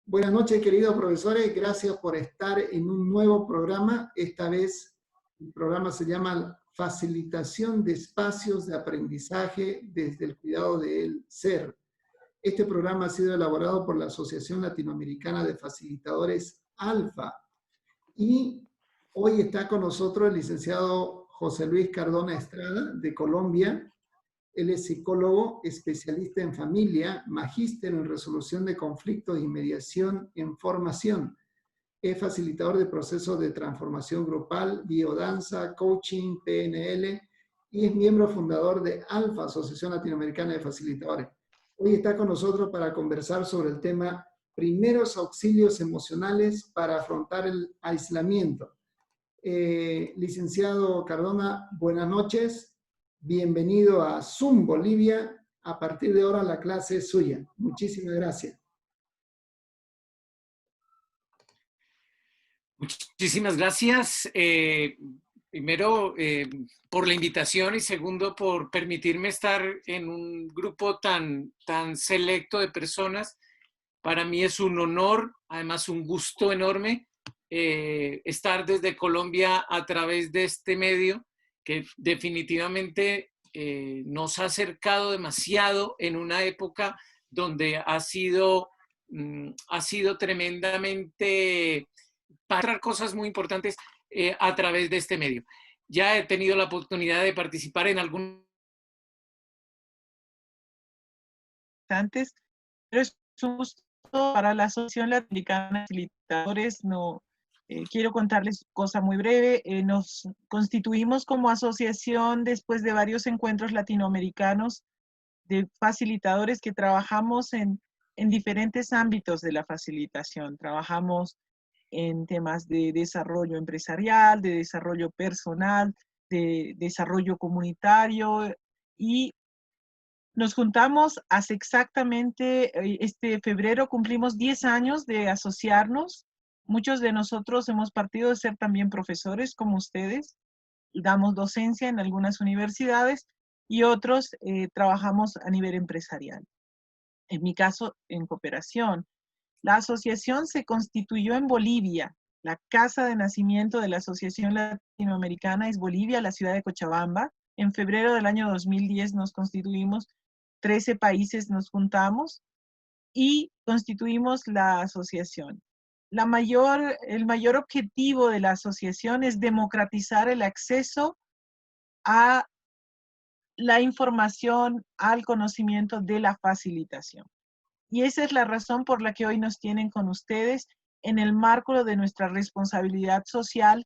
Buenas noches, queridos profesores. Gracias por estar en un nuevo programa. Esta vez el programa se llama Facilitación de Espacios de Aprendizaje desde el Cuidado del Ser. Este programa ha sido elaborado por la Asociación Latinoamericana de Facilitadores ALFA. Y hoy está con nosotros el licenciado José Luis Cardona Estrada, de Colombia. Él es psicólogo, especialista en familia, magíster en resolución de conflictos y mediación en formación. Es facilitador de procesos de transformación grupal, biodanza, coaching, PNL y es miembro fundador de ALFA, Asociación Latinoamericana de Facilitadores. Hoy está con nosotros para conversar sobre el tema primeros auxilios emocionales para afrontar el aislamiento. Licenciado Cardona, buenas noches. Bienvenido a Zoom Bolivia. A partir de ahora la clase es suya. Muchísimas gracias. Muchísimas gracias. Primero, por la invitación y segundo, por permitirme estar en un grupo tan selecto de personas. Para mí es un honor, además un gusto enorme estar desde Colombia a través de este medio que definitivamente nos ha acercado demasiado en una época donde ha sido tremendamente para cosas muy importantes a través de este medio. Ya he tenido la oportunidad de participar en algún antes, pero es un gusto para la Asociación Latinoamericana de Facilitadores. Quiero contarles cosa muy breve. Nos constituimos como asociación después de varios encuentros latinoamericanos de facilitadores que trabajamos en diferentes ámbitos de la facilitación. Trabajamos en temas de desarrollo empresarial, de desarrollo personal, de desarrollo comunitario, y nos juntamos hace exactamente, este febrero cumplimos 10 años de asociarnos. Muchos de nosotros hemos partido de ser también profesores como ustedes, y damos docencia en algunas universidades, y otros trabajamos a nivel empresarial. En mi caso, en cooperación. La asociación se constituyó en Bolivia. La casa de nacimiento de la Asociación Latinoamericana es Bolivia, la ciudad de Cochabamba. En febrero del año 2010 nos constituimos, 13 países nos juntamos y constituimos la asociación. El mayor objetivo de la asociación es democratizar el acceso a la información, al conocimiento de la facilitación. Y esa es la razón por la que hoy nos tienen con ustedes. En el marco de nuestra responsabilidad social,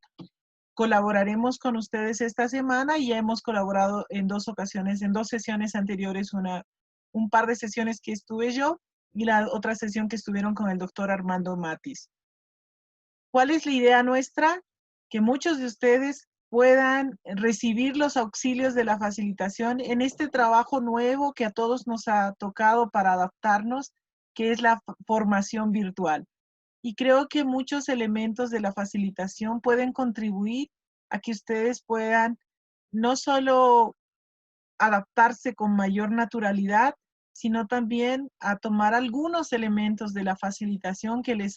colaboraremos con ustedes esta semana y ya hemos colaborado en 2 ocasiones, en 2 sesiones anteriores, un par de sesiones que estuve yo y la otra sesión que estuvieron con el doctor Armando Matis. ¿Cuál es la idea nuestra? Que muchos de ustedes puedan recibir los auxilios de la facilitación en este trabajo nuevo que a todos nos ha tocado para adaptarnos, que es la formación virtual. Y creo que muchos elementos de la facilitación pueden contribuir a que ustedes puedan no solo adaptarse con mayor naturalidad, sino también a tomar algunos elementos de la facilitación que les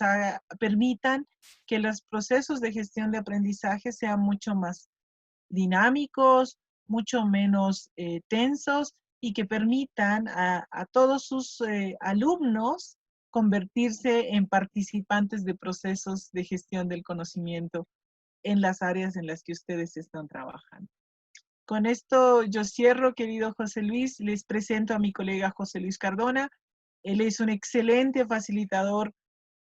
permitan que los procesos de gestión de aprendizaje sean mucho más dinámicos, mucho menos tensos, y que permitan a todos sus alumnos convertirse en participantes de procesos de gestión del conocimiento en las áreas en las que ustedes están trabajando. Con esto yo cierro, querido José Luis. Les presento a mi colega José Luis Cardona. Él es un excelente facilitador,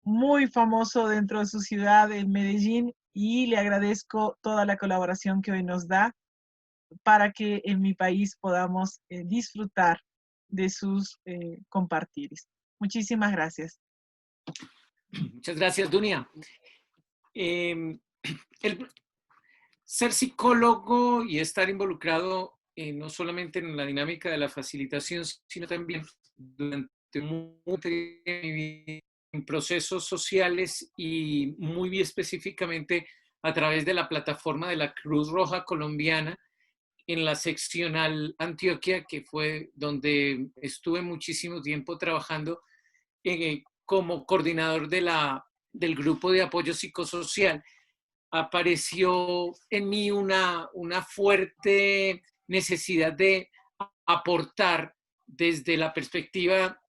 muy famoso dentro de su ciudad, en Medellín, y le agradezco toda la colaboración que hoy nos da para que en mi país podamos disfrutar de sus compartires. Muchísimas gracias. Muchas gracias, Dunia. Ser psicólogo y estar involucrado no solamente en la dinámica de la facilitación, sino también durante mucho tiempo en procesos sociales y muy específicamente a través de la plataforma de la Cruz Roja Colombiana en la seccional Antioquia, que fue donde estuve muchísimo tiempo trabajando como coordinador del grupo de apoyo psicosocial, apareció en mí una fuerte necesidad de aportar desde la perspectiva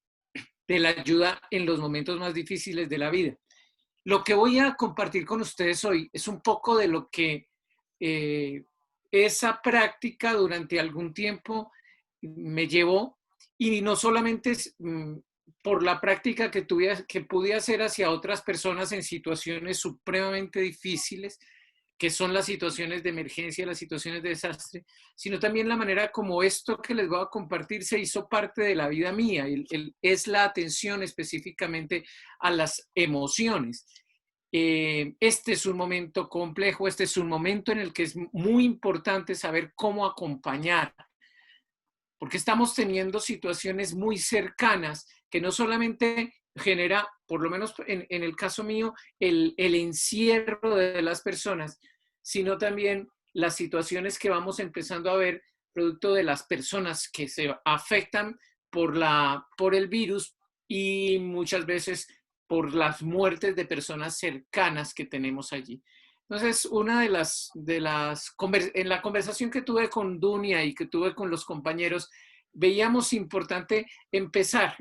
de la ayuda en los momentos más difíciles de la vida. Lo que voy a compartir con ustedes hoy es un poco de lo que esa práctica durante algún tiempo me llevó, y no solamente por la práctica que pude hacer hacia otras personas en situaciones supremamente difíciles, que son las situaciones de emergencia, las situaciones de desastre, sino también la manera como esto que les voy a compartir se hizo parte de la vida mía. Es la atención específicamente a las emociones. Este es un momento complejo, este es un momento en el que es muy importante saber cómo acompañar, porque estamos teniendo situaciones muy cercanas que no solamente genera, por lo menos en el caso mío, el encierro de las personas, sino también las situaciones que vamos empezando a ver producto de las personas que se afectan por el virus, y muchas veces por las muertes de personas cercanas que tenemos allí. Entonces, una en la conversación que tuve con Dunia y que tuve con los compañeros, veíamos importante empezar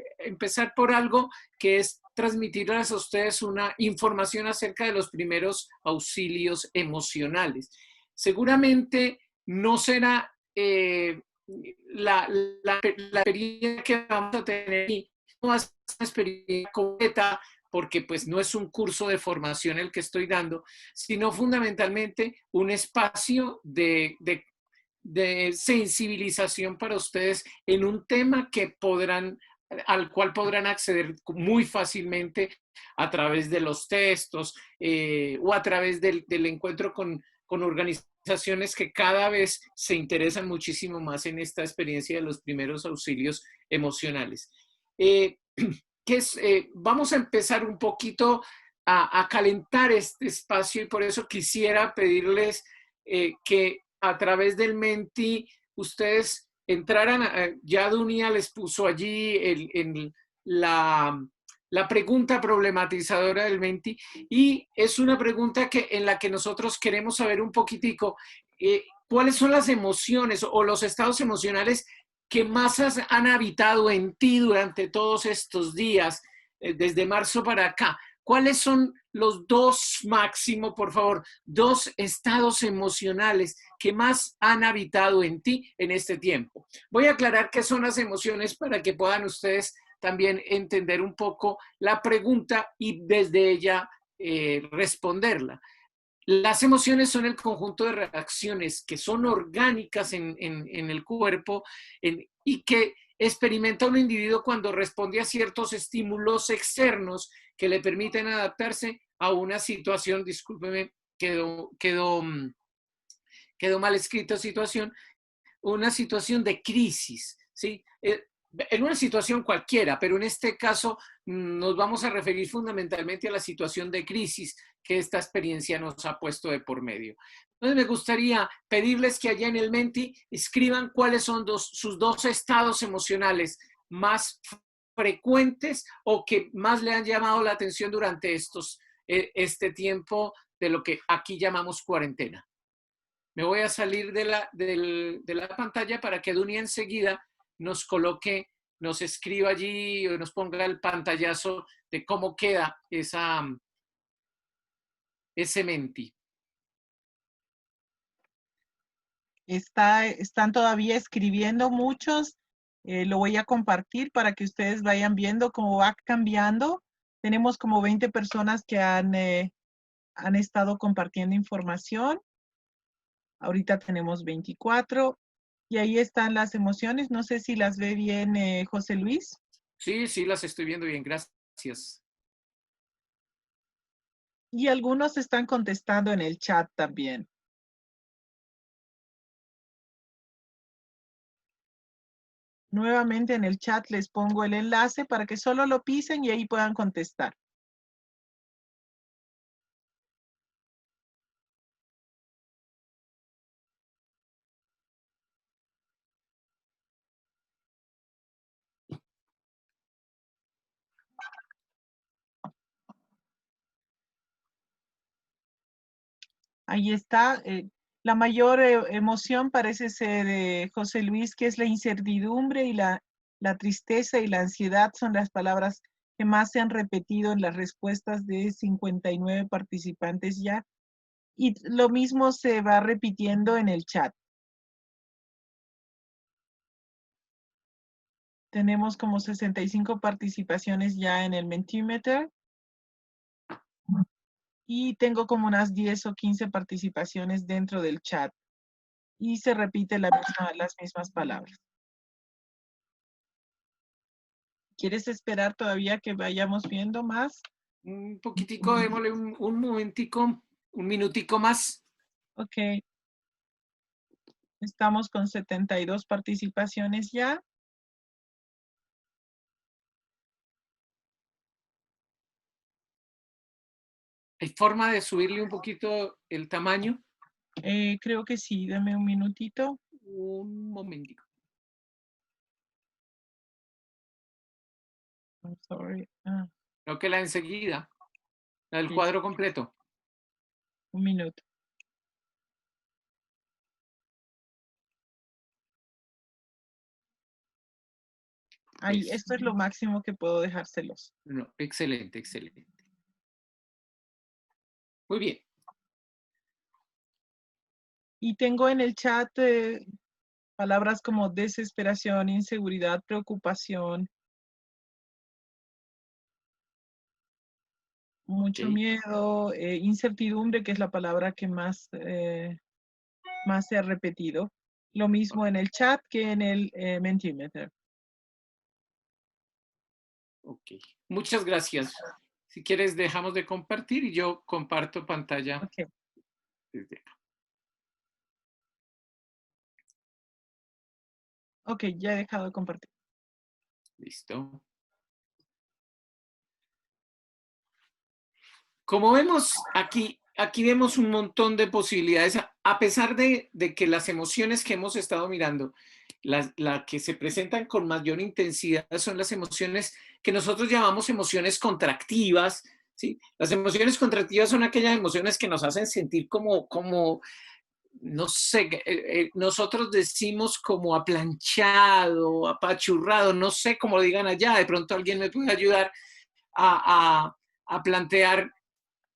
por algo que es transmitirles a ustedes una información acerca de los primeros auxilios emocionales. Seguramente no será la experiencia que vamos a tener, no es una experiencia completa, porque pues no es un curso de formación el que estoy dando, sino fundamentalmente un espacio de sensibilización para ustedes en un tema al cual podrán acceder muy fácilmente a través de los textos, o a través del encuentro con organizaciones que cada vez se interesan muchísimo más en esta experiencia de los primeros auxilios emocionales. Vamos a empezar un poquito a calentar este espacio, y por eso quisiera pedirles que a través del Menti ustedes entraran, ya Dunia les puso allí la pregunta problematizadora del Menti, y es una pregunta en la que nosotros queremos saber un poquitico cuáles son las emociones o los estados emocionales que más han habitado en ti durante todos estos días, desde marzo para acá. ¿Cuáles son los dos máximo, por favor, dos estados emocionales que más han habitado en ti en este tiempo? Voy a aclarar qué son las emociones para que puedan ustedes también entender un poco la pregunta y desde ella responderla. Las emociones son el conjunto de reacciones que son orgánicas en el cuerpo, y que experimenta un individuo cuando responde a ciertos estímulos externos que le permiten adaptarse a una situación. Discúlpeme, quedó mal escrita situación, una situación de crisis, ¿sí? En una situación cualquiera, pero en este caso nos vamos a referir fundamentalmente a la situación de crisis que esta experiencia nos ha puesto de por medio. Entonces me gustaría pedirles que allá en el Menti escriban cuáles son sus dos estados emocionales más frecuentes o que más le han llamado la atención durante este tiempo de lo que aquí llamamos cuarentena. Me voy a salir de la pantalla para que Dunia enseguida nos coloque, nos escriba allí o nos ponga el pantallazo de cómo queda ese Menti. Están todavía escribiendo muchos. Lo voy a compartir para que ustedes vayan viendo cómo va cambiando. Tenemos como 20 personas que han estado compartiendo información. Ahorita tenemos 24 y ahí están las emociones. No sé si las ve bien José Luis. Sí, las estoy viendo bien, gracias. Y algunos están contestando en el chat también. Nuevamente en el chat les pongo el enlace para que solo lo pisen y ahí puedan contestar. Ahí está. La mayor emoción parece ser José Luis, que es la incertidumbre y la tristeza y la ansiedad son las palabras que más se han repetido en las respuestas de 59 participantes ya. Y lo mismo se va repitiendo en el chat. Tenemos como 65 participaciones ya en el Mentimeter. Y tengo como unas 10 o 15 participaciones dentro del chat. Y se repite las mismas palabras. ¿Quieres esperar todavía que vayamos viendo más? Un poquitico, démosle un momentico, un minutico más. Ok. Estamos con 72 participaciones ya. ¿Hay forma de subirle un poquito el tamaño? Creo que sí, dame un minutito. Un momentico. I'm sorry. Creo que la enseguida, la del Sí, cuadro completo. un minuto. Ahí, Eso. esto es lo máximo que puedo dejárselos. No, excelente, excelente. Muy bien. Y tengo en el chat palabras como desesperación, inseguridad, preocupación, mucho Okay. miedo, incertidumbre, que es la palabra que más se ha repetido. Lo mismo en el chat que en el Mentimeter. Ok. Muchas gracias. Si quieres, dejamos de compartir y yo comparto pantalla Ok, desde acá. ok, ya he dejado de compartir. Listo. Como vemos aquí vemos un montón de posibilidades, a pesar de que las emociones que hemos estado mirando, las que se presentan con mayor intensidad son las emociones que nosotros llamamos emociones contractivas, ¿sí? Las emociones contractivas son aquellas emociones que nos hacen sentir como no sé, nosotros decimos como aplanchado, apachurrado, no sé cómo lo digan allá, de pronto alguien me puede ayudar a plantear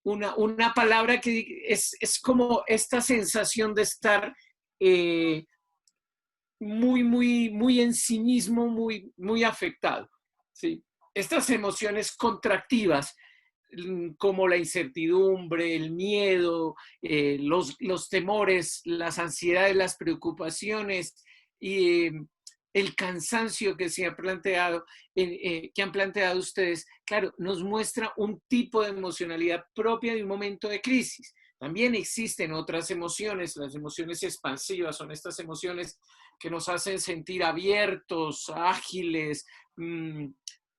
una palabra que es como esta sensación de estar muy en sí mismo, muy afectado. ¿Sí? Estas emociones contractivas, como la incertidumbre, el miedo, los temores, las ansiedades, las preocupaciones y el cansancio que se ha planteado, que han planteado ustedes, claro, nos muestra un tipo de emocionalidad propia de un momento de crisis. También existen otras emociones, las emociones expansivas son estas emociones que nos hacen sentir abiertos, ágiles,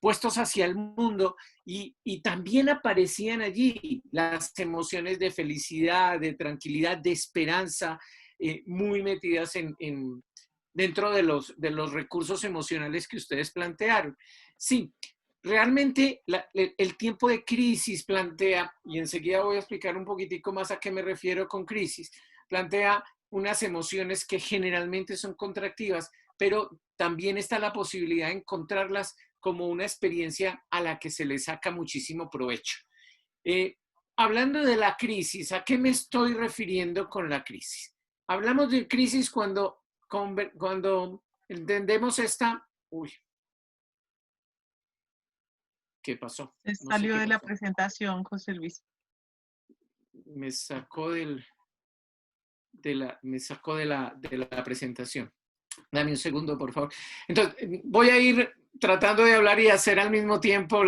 puestos hacia el mundo, y también aparecían allí las emociones de felicidad, de tranquilidad, de esperanza, muy metidas dentro de los recursos emocionales que ustedes plantearon. Sí, realmente el tiempo de crisis plantea, y enseguida voy a explicar un poquitico más a qué me refiero con crisis, plantea unas emociones que generalmente son contractivas, pero también está la posibilidad de encontrarlas como una experiencia a la que se le saca muchísimo provecho. Hablando de la crisis, ¿a qué me estoy refiriendo con la crisis? Hablamos de crisis cuando entendemos esta... Uy, ¿qué pasó? Se No sé salió qué de la pasó. presentación, José Luis. Me sacó me sacó de la presentación. Dame un segundo, por favor. Entonces, voy a ir tratando de hablar y hacer al mismo tiempo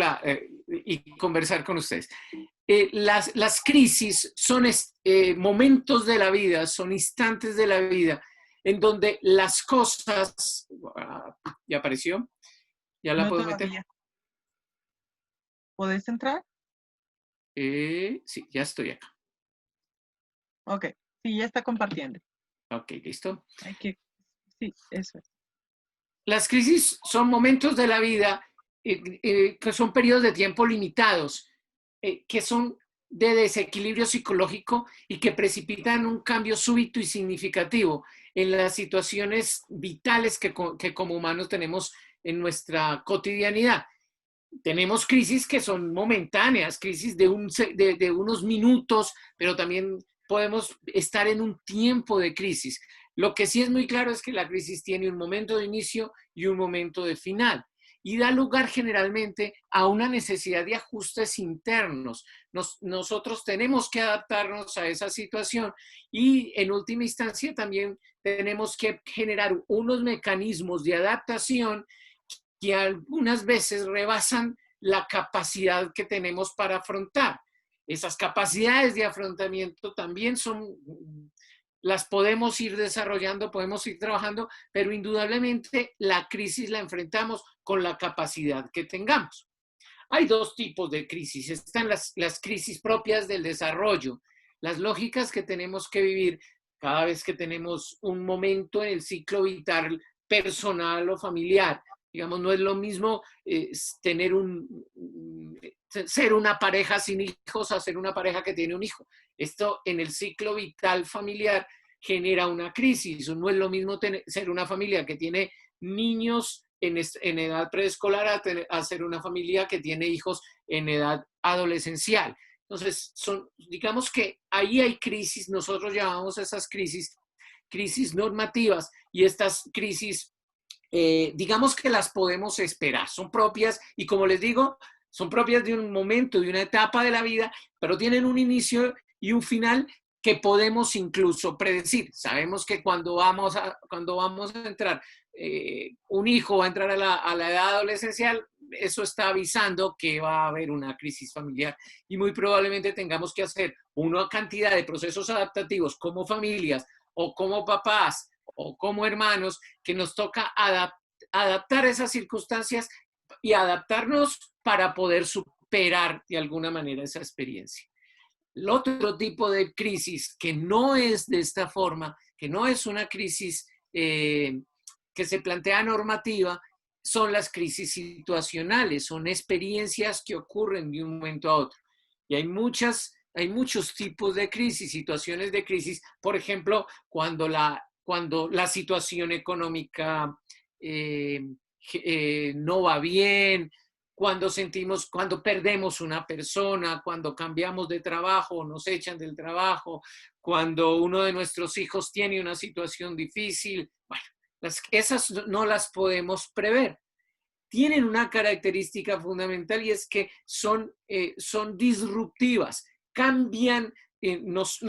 y conversar con ustedes. Las crisis son momentos de la vida, son instantes de la vida en donde las cosas... ¿Ya apareció? ¿Ya la No puedo meter? todavía. ¿Podés entrar? Sí, ya estoy acá. Ok, sí, ya está compartiendo. Ok, listo. Sí, eso es. Las crisis son momentos de la vida que son periodos de tiempo limitados, que son de desequilibrio psicológico y que precipitan un cambio súbito y significativo en las situaciones vitales que como humanos tenemos en nuestra cotidianidad. Tenemos crisis que son momentáneas, crisis de unos minutos, pero también podemos estar en un tiempo de crisis. Lo que sí es muy claro es que la crisis tiene un momento de inicio y un momento de final y da lugar generalmente a una necesidad de ajustes internos. Nosotros tenemos que adaptarnos a esa situación y en última instancia también tenemos que generar unos mecanismos de adaptación que algunas veces rebasan la capacidad que tenemos para afrontar. Esas capacidades de afrontamiento también las podemos ir desarrollando, podemos ir trabajando, pero indudablemente la crisis la enfrentamos con la capacidad que tengamos. Hay dos tipos de crisis. Están las crisis propias del desarrollo, las lógicas que tenemos que vivir cada vez que tenemos un momento en el ciclo vital personal o familiar. Digamos, no es lo mismo ser una pareja sin hijos a ser una pareja que tiene un hijo. Esto en el ciclo vital familiar genera una crisis. No es lo mismo ser una familia que tiene niños en edad preescolar a ser una familia que tiene hijos en edad adolescencial. Entonces, digamos que ahí hay crisis, nosotros llamamos a esas crisis normativas, y estas crisis digamos que las podemos esperar, son propias y como les digo, son propias de un momento, de una etapa de la vida, pero tienen un inicio y un final que podemos incluso predecir. Sabemos que cuando vamos a entrar, un hijo va a entrar a la edad adolescencial, eso está avisando que va a haber una crisis familiar y muy probablemente tengamos que hacer una cantidad de procesos adaptativos como familias o como papás o como hermanos, que nos toca adaptar esas circunstancias y adaptarnos para poder superar de alguna manera esa experiencia. El otro tipo de crisis que no es de esta forma, que no es una crisis que se plantea normativa, son las crisis situacionales, son experiencias que ocurren de un momento a otro. Y hay muchos tipos de crisis, situaciones de crisis, por ejemplo, cuando la situación económica no va bien, cuando perdemos una persona, cuando cambiamos de trabajo, nos echan del trabajo, cuando uno de nuestros hijos tiene una situación difícil. Bueno, esas no las podemos prever. Tienen una característica fundamental y es que son disruptivas, cambian, nos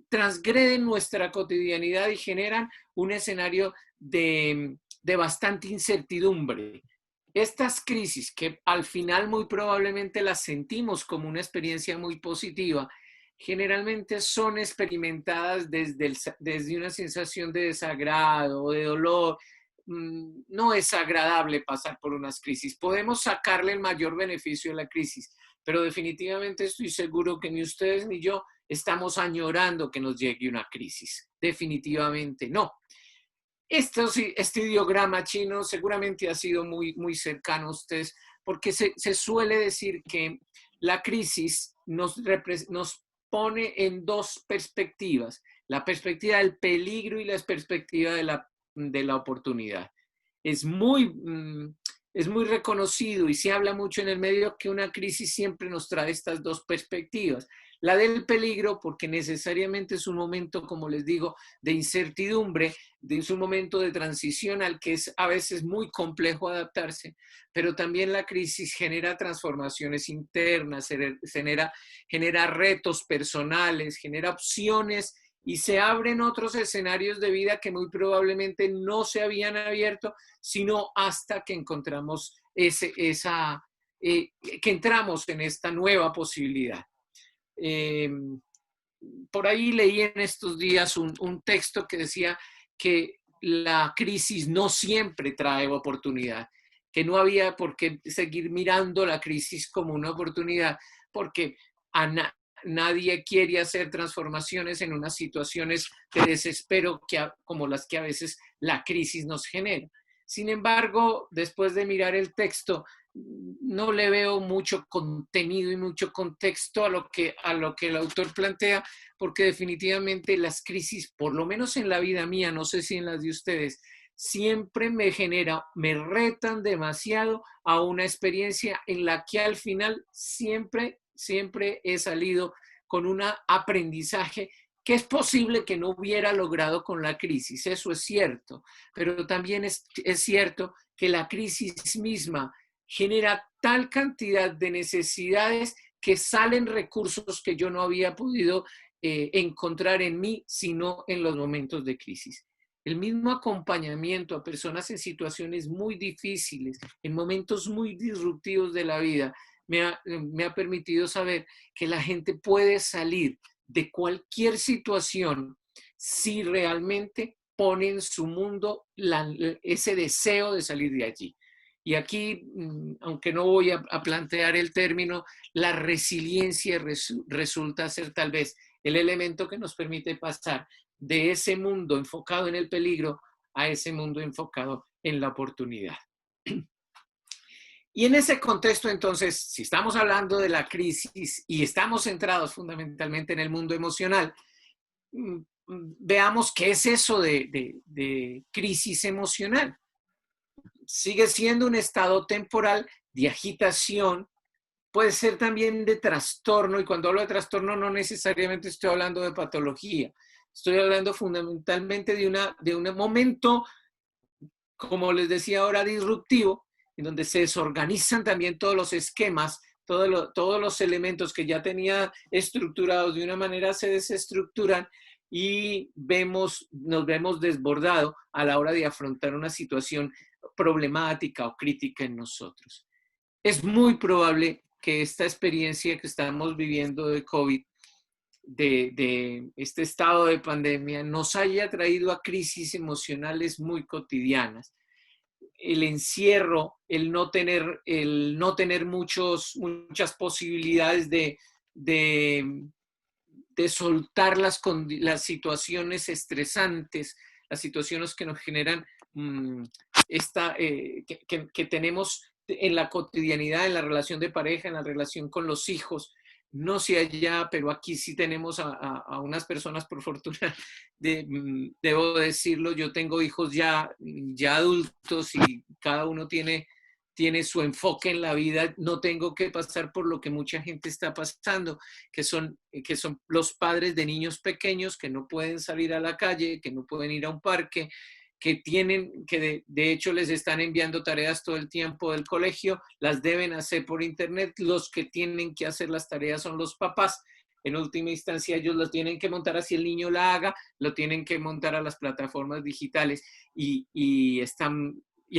transgreden nuestra cotidianidad y generan un escenario de bastante incertidumbre. Estas crisis, que al final muy probablemente las sentimos como una experiencia muy positiva, generalmente son experimentadas desde una sensación de desagrado o de dolor. No es agradable pasar por unas crisis. Podemos sacarle el mayor beneficio a la crisis, pero definitivamente estoy seguro que ni ustedes ni yo estamos añorando que nos llegue una crisis. Definitivamente no. Este ideograma chino seguramente ha sido muy, muy cercano a ustedes, porque se suele decir que la crisis nos pone en dos perspectivas: la perspectiva del peligro y la perspectiva de la oportunidad. Es muy reconocido y se habla mucho en el medio que una crisis siempre nos trae estas dos perspectivas. La del peligro, porque necesariamente es un momento, como les digo, de incertidumbre, es un momento de transición al que es a veces muy complejo adaptarse, pero también la crisis genera transformaciones internas, genera retos personales, genera opciones y se abren otros escenarios de vida que muy probablemente no se habían abierto, sino hasta que encontramos que entramos en esta nueva posibilidad. Por ahí leí en estos días un texto que decía que la crisis no siempre trae oportunidad, que no había por qué seguir mirando la crisis como una oportunidad, porque nadie quiere hacer transformaciones en unas situaciones de desespero como las que a veces la crisis nos genera. Sin embargo, después de mirar el texto, no le veo mucho contenido y mucho contexto a lo que el autor plantea, porque definitivamente las crisis, por lo menos en la vida mía, no sé si en las de ustedes, siempre me retan demasiado a una experiencia en la que al final siempre he salido con un aprendizaje que es posible que no hubiera logrado con la crisis, eso es cierto, pero también es cierto que la crisis misma genera tal cantidad de necesidades que salen recursos que yo no había podido encontrar en mí, sino en los momentos de crisis. El mismo acompañamiento a personas en situaciones muy difíciles, en momentos muy disruptivos de la vida, me ha permitido saber que la gente puede salir de cualquier situación si realmente pone en su mundo ese deseo de salir de allí. Y aquí, aunque no voy a plantear el término, la resiliencia resulta ser tal vez el elemento que nos permite pasar de ese mundo enfocado en el peligro a ese mundo enfocado en la oportunidad. Y en ese contexto, entonces, si estamos hablando de la crisis y estamos centrados fundamentalmente en el mundo emocional, veamos qué es eso de crisis emocional. Sigue siendo un estado temporal de agitación, puede ser también de trastorno, y cuando hablo de trastorno no necesariamente estoy hablando de patología, estoy hablando fundamentalmente de un momento, como les decía ahora, disruptivo, en donde se desorganizan también todos los esquemas, todos los elementos que ya tenía estructurados de una manera se desestructuran y nos vemos desbordados a la hora de afrontar una situación problemática o crítica en nosotros. Es muy probable que esta experiencia que estamos viviendo de COVID, de este estado de pandemia, nos haya traído a crisis emocionales muy cotidianas. El encierro, el no tener muchas posibilidades de soltar las situaciones estresantes, las situaciones que nos generan que tenemos en la cotidianidad, en la relación de pareja, en la relación con los hijos. No sé allá, pero aquí sí tenemos a unas personas, por fortuna, debo decirlo, yo tengo hijos ya adultos y cada uno tiene su enfoque en la vida. No tengo que pasar por lo que mucha gente está pasando, que son los padres de niños pequeños que no pueden salir a la calle, que no pueden ir a un parque, que de hecho les están enviando tareas todo el tiempo del colegio, las deben hacer por internet. Los que tienen que hacer las tareas son los papás. En última instancia, ellos lo tienen que montar así el niño la haga, lo tienen que montar a las plataformas digitales y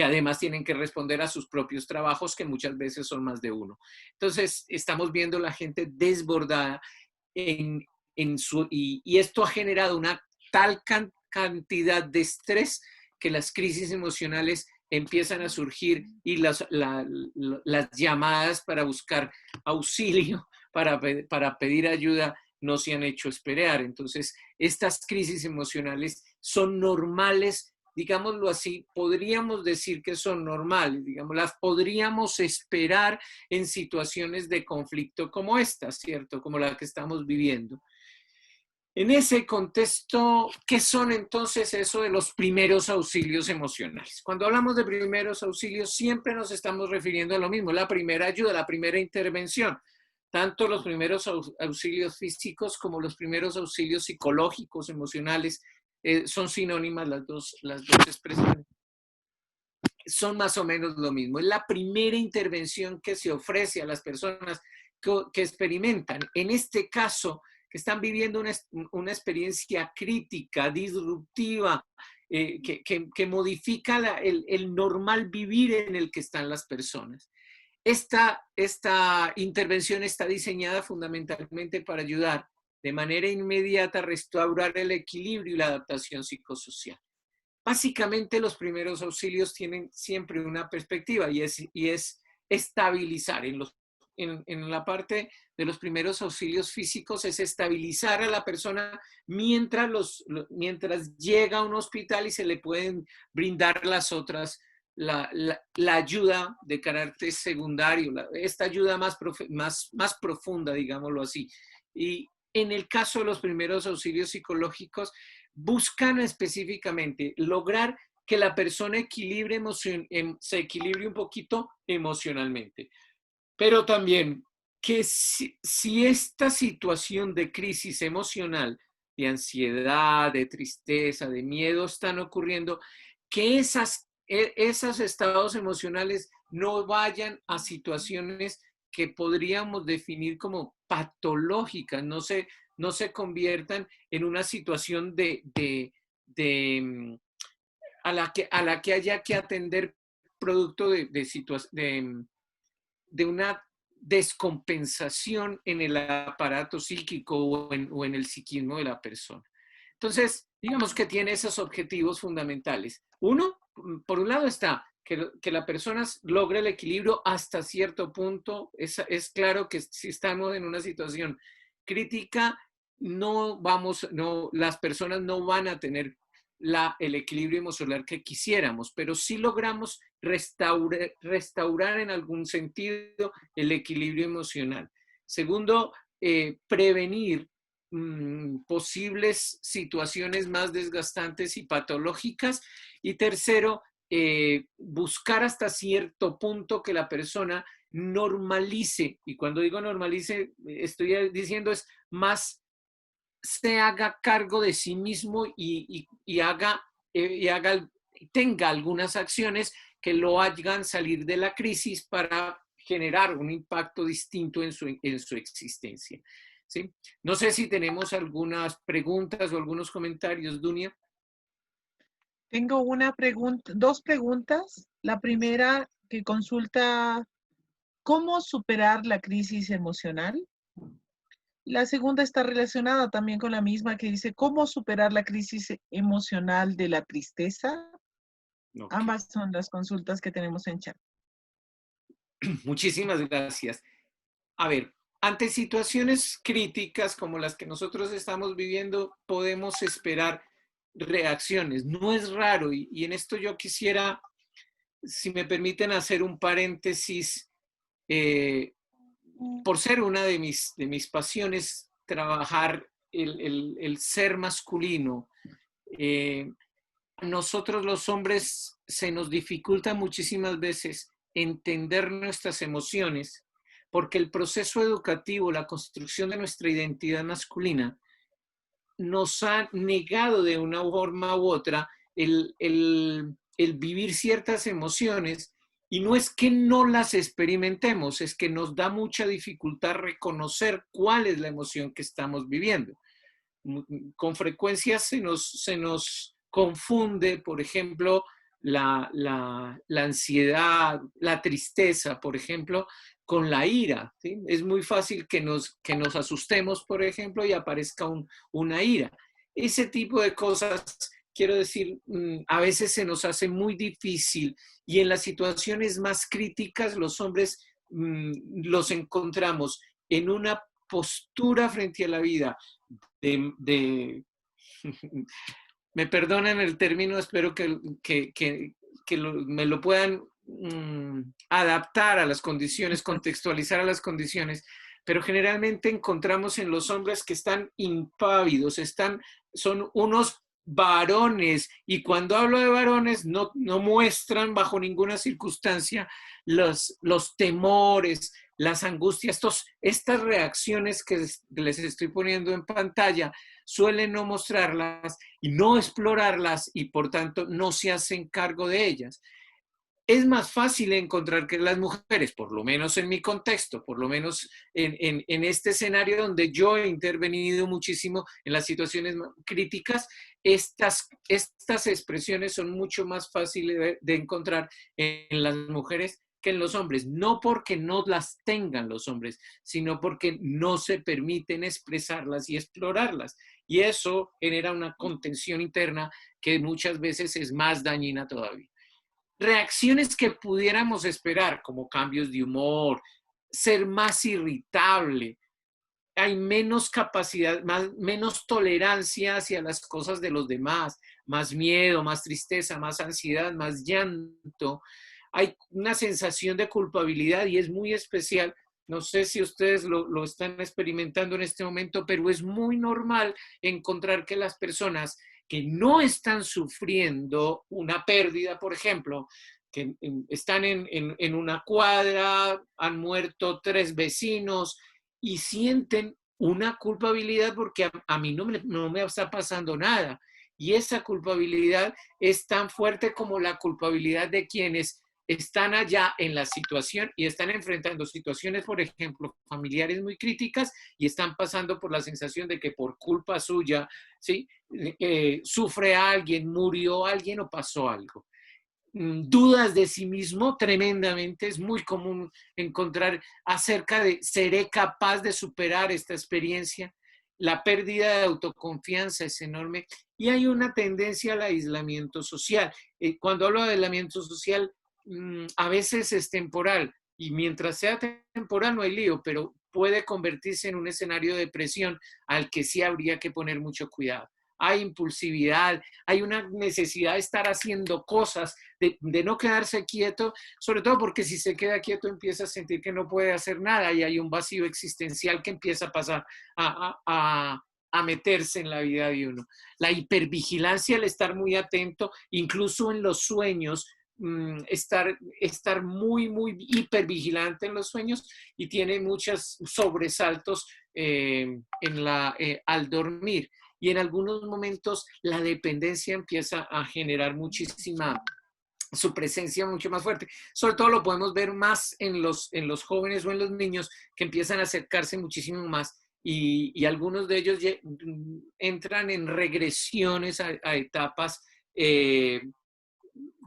además tienen que responder a sus propios trabajos, que muchas veces son más de uno. Entonces, estamos viendo la gente desbordada y esto ha generado una tal cantidad de estrés que las crisis emocionales empiezan a surgir y las llamadas para buscar auxilio, para pedir ayuda, no se han hecho esperar. Entonces, estas crisis emocionales son normales, digámoslo así, podríamos decir que son normales, digamos, las podríamos esperar en situaciones de conflicto como esta, ¿cierto? Como la que estamos viviendo. En ese contexto, ¿qué son entonces eso de los primeros auxilios emocionales? Cuando hablamos de primeros auxilios, siempre nos estamos refiriendo a lo mismo, la primera ayuda, la primera intervención. Tanto los primeros auxilios físicos como los primeros auxilios psicológicos, emocionales, son sinónimas las dos expresiones. Son más o menos lo mismo. Es la primera intervención que se ofrece a las personas que experimentan. En este caso, que están viviendo una experiencia crítica, disruptiva, que modifica el normal vivir en el que están las personas. Esta intervención está diseñada fundamentalmente para ayudar de manera inmediata a restaurar el equilibrio y la adaptación psicosocial. Básicamente, los primeros auxilios tienen siempre una perspectiva y es estabilizar. En la parte de los primeros auxilios físicos es estabilizar a la persona mientras llega a un hospital y se le pueden brindar las otras la ayuda de carácter secundario, esta ayuda más profunda, digámoslo así. Y en el caso de los primeros auxilios psicológicos, buscan específicamente lograr que la persona se equilibre un poquito emocionalmente. Pero también que si esta situación de crisis emocional, de ansiedad, de tristeza, de miedo están ocurriendo, que esos estados emocionales no vayan a situaciones que podríamos definir como patológicas, no se conviertan en una situación a la que haya que atender producto de una descompensación en el aparato psíquico o en el psiquismo de la persona. Entonces, digamos que tiene esos objetivos fundamentales. Uno, por un lado está que la persona logre el equilibrio hasta cierto punto. Es claro que si estamos en una situación crítica, las personas no van a tener el equilibrio emocional que quisiéramos, pero sí logramos restaurar en algún sentido el equilibrio emocional. Segundo, prevenir posibles situaciones más desgastantes y patológicas. Y tercero, buscar hasta cierto punto que la persona normalice, y cuando digo normalice, estoy diciendo es más se haga cargo de sí mismo y tenga algunas acciones que lo hagan salir de la crisis para generar un impacto distinto en su existencia. ¿Sí? No sé si tenemos algunas preguntas o algunos comentarios, Dunia. Tengo dos preguntas. La primera que consulta cómo superar la crisis emocional. La segunda está relacionada también con la misma que dice cómo superar la crisis emocional de la tristeza. Okay. Ambas son las consultas que tenemos en chat. Muchísimas gracias. A ver, ante situaciones críticas como las que nosotros estamos viviendo, podemos esperar reacciones. No es raro y en esto yo quisiera, si me permiten, hacer un paréntesis. Por ser una de mis pasiones, trabajar el ser masculino. Nosotros los hombres se nos dificulta muchísimas veces entender nuestras emociones porque el proceso educativo, la construcción de nuestra identidad masculina, nos ha negado de una forma u otra el vivir ciertas emociones. Y no es que no las experimentemos, es que nos da mucha dificultad reconocer cuál es la emoción que estamos viviendo. Con frecuencia se nos confunde, por ejemplo, la ansiedad, la tristeza, por ejemplo, con la ira. ¿Sí? Es muy fácil que nos asustemos, por ejemplo, y aparezca una ira. Ese tipo de cosas, quiero decir, a veces se nos hace muy difícil y en las situaciones más críticas los hombres los encontramos en una postura frente a la vida me perdonen el término, espero que me lo puedan adaptar a las condiciones, contextualizar a las condiciones, pero generalmente encontramos en los hombres que están impávidos, son unos varones, y cuando hablo de varones no muestran bajo ninguna circunstancia los temores, las angustias, estas reacciones que les estoy poniendo en pantalla, suelen no mostrarlas y no explorarlas y por tanto no se hacen cargo de ellas. Es más fácil encontrar que las mujeres, por lo menos en mi contexto, por lo menos en este escenario donde yo he intervenido muchísimo en las situaciones críticas, estas expresiones son mucho más fáciles de encontrar en las mujeres que en los hombres, no porque no las tengan los hombres, sino porque no se permiten expresarlas y explorarlas. Y eso genera una contención interna que muchas veces es más dañina todavía. Reacciones que pudiéramos esperar, como cambios de humor, ser más irritable, hay menos capacidad, menos tolerancia hacia las cosas de los demás, más miedo, más tristeza, más ansiedad, más llanto. Hay una sensación de culpabilidad y es muy especial. No sé si ustedes lo están experimentando en este momento, pero es muy normal encontrar que las personas que no están sufriendo una pérdida, por ejemplo, que están en una cuadra, han muerto 3 vecinos y sienten una culpabilidad porque a mí no me está pasando nada. Y esa culpabilidad es tan fuerte como la culpabilidad de quienes están allá en la situación y están enfrentando situaciones, por ejemplo, familiares muy críticas y están pasando por la sensación de que por culpa suya, ¿sí? Sufre alguien, murió alguien o pasó algo. Dudas de sí mismo tremendamente, es muy común encontrar acerca de ¿seré capaz de superar esta experiencia? La pérdida de autoconfianza es enorme y hay una tendencia al aislamiento social. Cuando hablo de aislamiento social, a veces es temporal y mientras sea temporal no hay lío, pero puede convertirse en un escenario de depresión al que sí habría que poner mucho cuidado. Hay impulsividad, hay una necesidad de estar haciendo cosas, de no quedarse quieto, sobre todo porque si se queda quieto empieza a sentir que no puede hacer nada y hay un vacío existencial que empieza a pasar a meterse en la vida de uno. La hipervigilancia, el estar muy atento, incluso en los sueños, estar muy hipervigilante en los sueños y tiene muchos sobresaltos al dormir. Y en algunos momentos la dependencia empieza a generar muchísima, su presencia mucho más fuerte. Sobre todo lo podemos ver más en los jóvenes o en los niños que empiezan a acercarse muchísimo más y algunos de ellos entran en regresiones a etapas,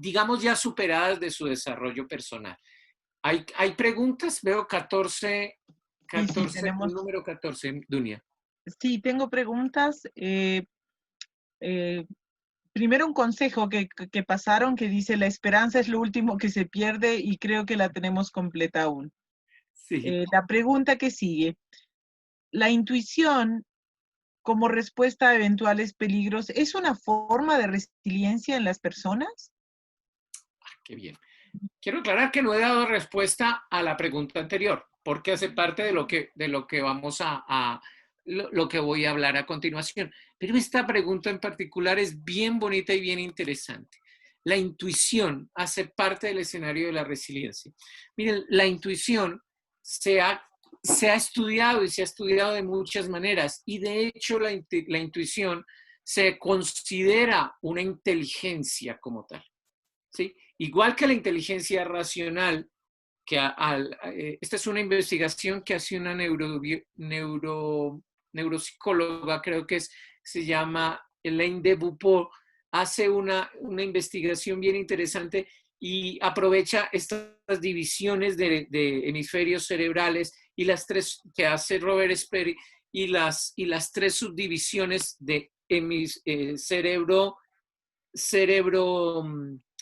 digamos, ya superadas de su desarrollo personal. ¿Hay preguntas? Veo 14, Sí, el número 14, Dunia. Sí, tengo preguntas. Primero un consejo que pasaron que dice, la esperanza es lo último que se pierde y creo que la tenemos completa aún. Sí. La pregunta que sigue, ¿la intuición como respuesta a eventuales peligros es una forma de resiliencia en las personas? Qué bien. Quiero aclarar que no he dado respuesta a la pregunta anterior, porque hace parte de lo que vamos lo que voy a hablar a continuación. Pero esta pregunta en particular es bien bonita y bien interesante. La intuición hace parte del escenario de la resiliencia. Miren, la intuición se ha estudiado y se ha estudiado de muchas maneras y de hecho la intuición se considera una inteligencia como tal, ¿sí? Igual que la inteligencia racional, esta es una investigación que hace una neuropsicóloga, creo que se llama Elaine de Beauport, hace una investigación bien interesante y aprovecha estas divisiones de hemisferios cerebrales y las 3 que hace Robert Sperry y las 3 subdivisiones de cerebro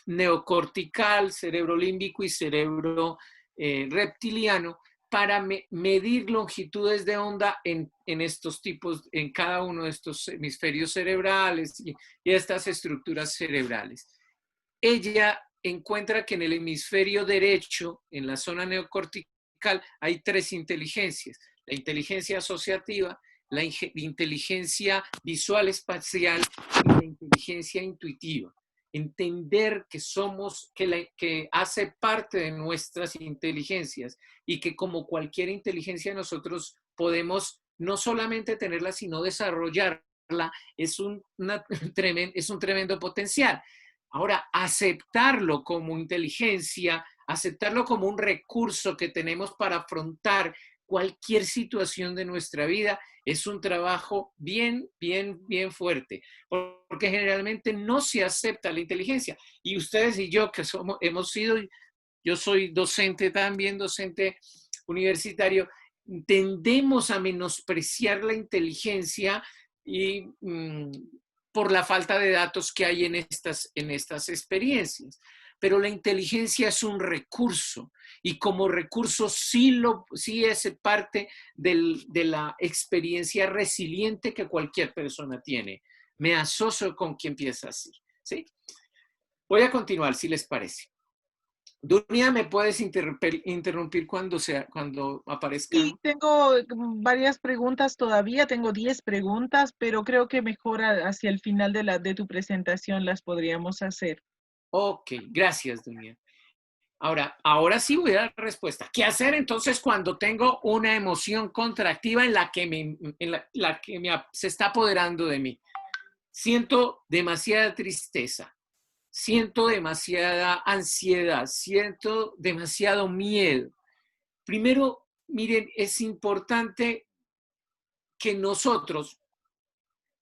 neocortical, cerebro límbico y cerebro reptiliano para medir longitudes de onda en estos tipos, en cada uno de estos hemisferios cerebrales y estas estructuras cerebrales. Ella encuentra que en el hemisferio derecho, en la zona neocortical, hay 3 inteligencias. La inteligencia asociativa, la inteligencia visual espacial y la inteligencia intuitiva. Entender que que hace parte de nuestras inteligencias y que como cualquier inteligencia nosotros podemos no solamente tenerla, sino desarrollarla, es un tremendo potencial. Ahora, aceptarlo como inteligencia, aceptarlo como un recurso que tenemos para afrontar cualquier situación de nuestra vida, es un trabajo bien fuerte, porque generalmente no se acepta la inteligencia. Y ustedes y yo, que hemos sido, yo soy docente también, docente universitario, tendemos a menospreciar la inteligencia y por la falta de datos que hay en estas experiencias. pero la inteligencia es un recurso y como recurso sí es parte de la experiencia resiliente que cualquier persona tiene. Me asocio con quien piensa así, ¿sí? Voy a continuar, si les parece. Dunia, ¿me puedes interrumpir cuando aparezca? Sí, tengo varias preguntas todavía, tengo 10 preguntas, pero creo que mejor hacia el final de tu presentación las podríamos hacer. Ok, gracias, Dunia. Ahora sí voy a dar respuesta. ¿Qué hacer entonces cuando tengo una emoción contractiva en la que, se está apoderando de mí? Siento demasiada tristeza, siento demasiada ansiedad, siento demasiado miedo. Primero, miren, es importante que nosotros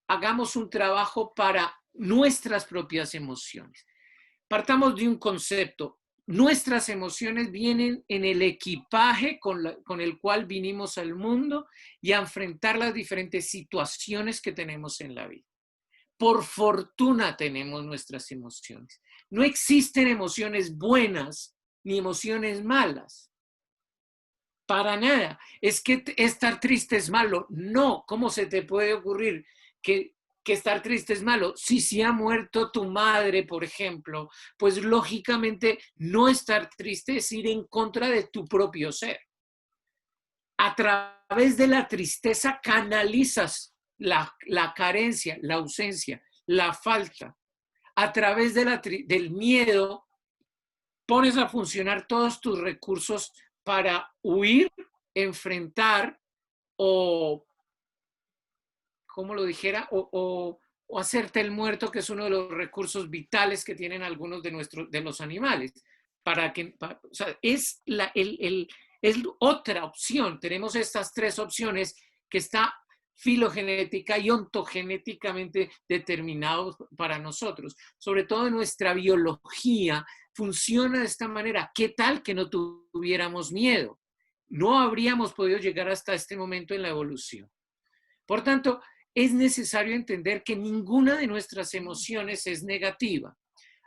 hagamos un trabajo para nuestras propias emociones. Partamos de un concepto. Nuestras emociones vienen en el equipaje con el cual vinimos al mundo y a enfrentar las diferentes situaciones que tenemos en la vida. Por fortuna tenemos nuestras emociones. No existen emociones buenas ni emociones malas. Para nada. Es que estar triste es malo. No, ¿cómo se te puede ocurrir que estar triste es malo? Si se ha muerto tu madre, por ejemplo, pues lógicamente no estar triste es ir en contra de tu propio ser. A través de la tristeza canalizas la carencia, la ausencia, la falta. A través del miedo pones a funcionar todos tus recursos para huir, enfrentar o, como lo dijera, o hacerte el muerto, que es uno de los recursos vitales que tienen algunos de los animales. O sea, es otra opción. Tenemos estas tres opciones que está filogenética y ontogenéticamente determinados para nosotros. Sobre todo en nuestra biología funciona de esta manera. ¿Qué tal que no tuviéramos miedo? No habríamos podido llegar hasta este momento en la evolución. Por tanto, es necesario entender que ninguna de nuestras emociones es negativa.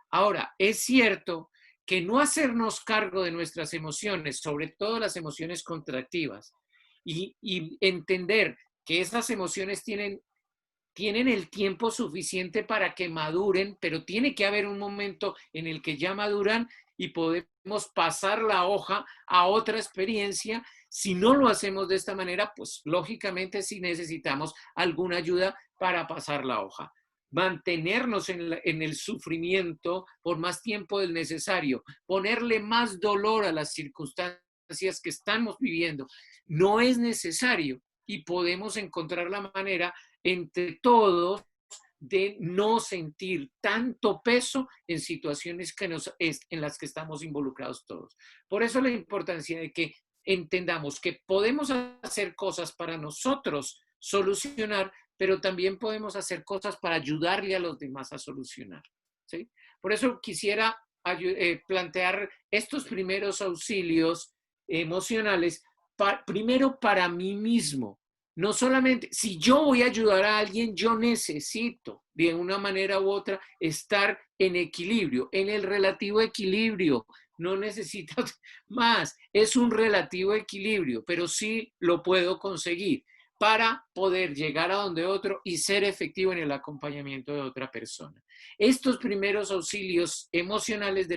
Ahora, es cierto que no hacernos cargo de nuestras emociones, sobre todo las emociones contractivas, y entender que esas emociones tienen el tiempo suficiente para que maduren, pero tiene que haber un momento en el que ya maduran y podemos pasar la hoja a otra experiencia. Si no lo hacemos de esta manera, pues lógicamente sí necesitamos alguna ayuda para pasar la hoja. Mantenernos en el sufrimiento por más tiempo del necesario, ponerle más dolor a las circunstancias que estamos viviendo, no es necesario y podemos encontrar la manera entre todos de no sentir tanto peso en situaciones en las que estamos involucrados todos. Por eso la importancia de que entendamos que podemos hacer cosas para nosotros solucionar, pero también podemos hacer cosas para ayudarle a los demás a solucionar, ¿sí? Por eso quisiera plantear estos primeros auxilios emocionales, primero para mí mismo. No solamente, si yo voy a ayudar a alguien, yo necesito de una manera u otra estar en equilibrio, en el relativo equilibrio. No necesito más, es un relativo equilibrio, pero sí lo puedo conseguir para poder llegar a donde otro y ser efectivo en el acompañamiento de otra persona. Estos primeros auxilios emocionales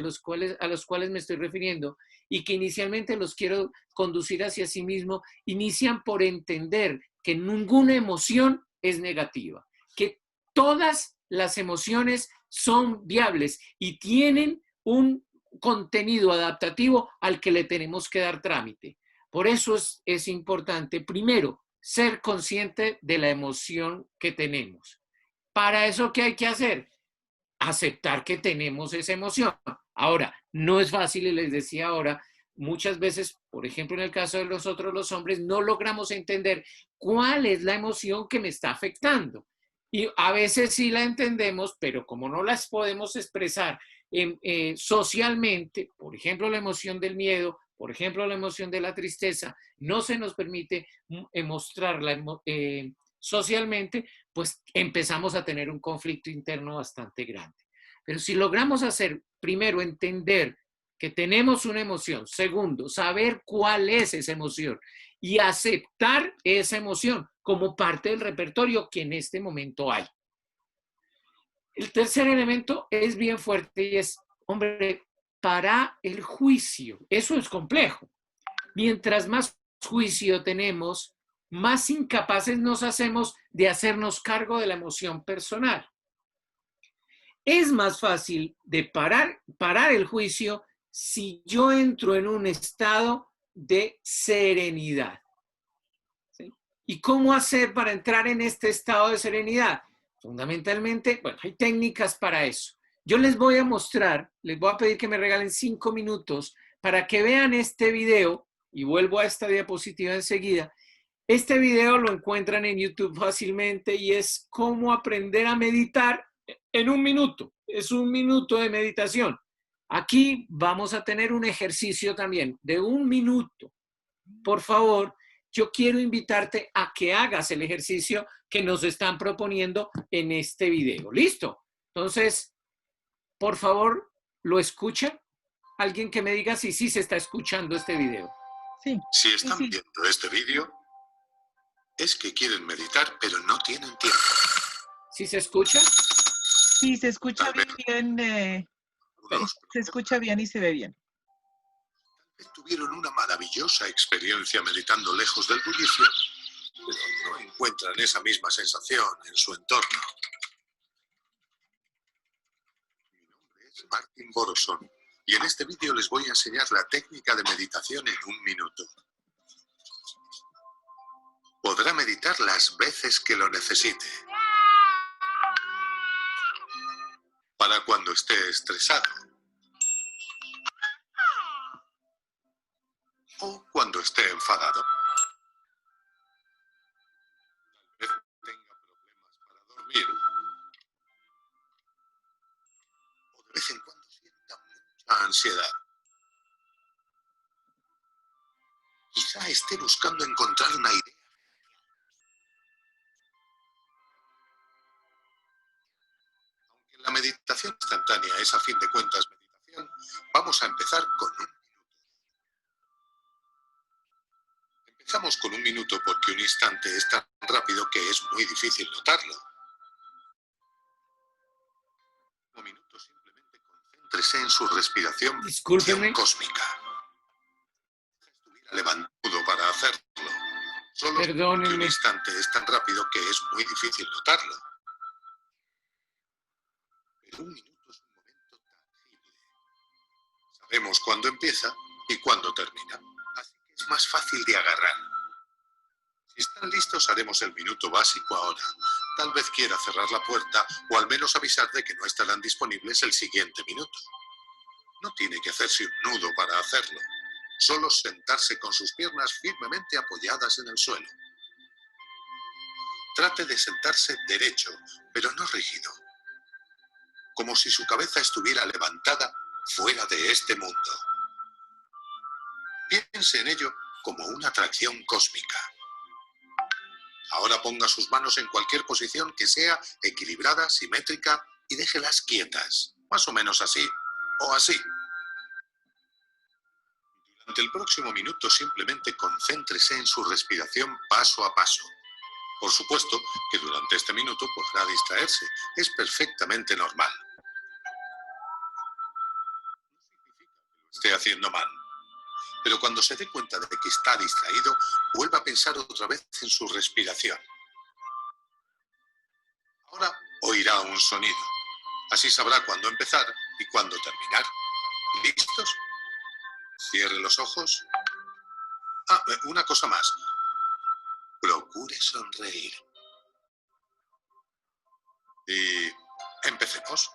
a los cuales me estoy refiriendo y que inicialmente los quiero conducir hacia sí mismo, inician por entender que ninguna emoción es negativa, que todas las emociones son viables y tienen un contenido adaptativo al que le tenemos que dar trámite. Por eso es importante, primero, ser consciente de la emoción que tenemos. Para eso, ¿qué hay que hacer? Aceptar que tenemos esa emoción. Ahora, no es fácil, y les decía ahora, muchas veces, por ejemplo, en el caso de nosotros los hombres, no logramos entender cuál es la emoción que me está afectando. Y a veces sí la entendemos, pero como no las podemos expresar socialmente, por ejemplo, la emoción del miedo, por ejemplo, la emoción de la tristeza, no se nos permite mostrarla socialmente, pues empezamos a tener un conflicto interno bastante grande. Pero si logramos hacer primero, entender que tenemos una emoción. Segundo, saber cuál es esa emoción y aceptar esa emoción como parte del repertorio que en este momento hay. El tercer elemento es bien fuerte y es, hombre, para el juicio. Eso es complejo. Mientras más juicio tenemos, más incapaces nos hacemos de hacernos cargo de la emoción personal. Es más fácil de parar el juicio si yo entro en un estado de serenidad. ¿Sí? ¿Y cómo hacer para entrar en este estado de serenidad? Fundamentalmente, bueno, hay técnicas para eso. Yo les voy a mostrar, les voy a pedir que me regalen 5 minutos para que vean este video, y vuelvo a esta diapositiva enseguida. Este video lo encuentran en YouTube fácilmente y es cómo aprender a meditar en un minuto. Es un minuto de meditación. Aquí vamos a tener un ejercicio también de un minuto. Por favor, yo quiero invitarte a que hagas el ejercicio que nos están proponiendo en este video. ¿Listo? Entonces, por favor, ¿lo escucha? Alguien que me diga si sí se está escuchando este video. Sí. Si están Sí. viendo este vídeo, es que quieren meditar, pero no tienen tiempo. ¿Sí se escucha? Sí, se escucha Tal vez bien, unos se escucha bien y se ve bien. tuvieron una maravillosa experiencia meditando lejos del bullicio, pero no encuentran esa misma sensación en su entorno. Mi nombre es Martin Boroson y en este vídeo les voy a enseñar la técnica de meditación en un minuto. Podrá meditar las veces que lo necesite. Para cuando esté estresado. O cuando esté enfadado. Tal vez tenga problemas para dormir. O de vez en cuando sienta mucha ansiedad. Quizá esté buscando encontrar una idea. Aunque la meditación instantánea es a fin de cuentas meditación, vamos a empezar con un minuto. Empezamos con un minuto porque un instante es tan rápido que es muy difícil notarlo. Un minuto simplemente concéntrese en su respiración Discúlpenme. cósmica. Estuviera levantado para hacerlo. Solo que un Perdónenme. instante es tan rápido que es muy difícil notarlo. Pero un minuto es un momento tangible. Sabemos cuándo empieza y cuándo termina. Así que es más fácil de agarrar. Si están listos, haremos el minuto básico ahora. Tal vez quiera cerrar la puerta o al menos avisar de que no estarán disponibles el siguiente minuto. No tiene que hacerse un nudo para hacerlo. Solo sentarse con sus piernas firmemente apoyadas en el suelo. Trate de sentarse derecho, pero no rígido. Como si su cabeza estuviera levantada fuera de este mundo. Piense en ello como una atracción cósmica. Ahora ponga sus manos en cualquier posición que sea equilibrada, simétrica y déjelas quietas. Más o menos así o así. Durante el próximo minuto simplemente concéntrese en su respiración paso a paso. Por supuesto que durante este minuto podrá distraerse. Es perfectamente normal. No significa que lo esté haciendo mal. Pero cuando se dé cuenta de que está distraído, vuelva a pensar otra vez en su respiración. Ahora oirá un sonido. Así sabrá cuándo empezar y cuándo terminar. ¿Listos? Cierre los ojos. Una cosa más. Procure sonreír. Y empecemos.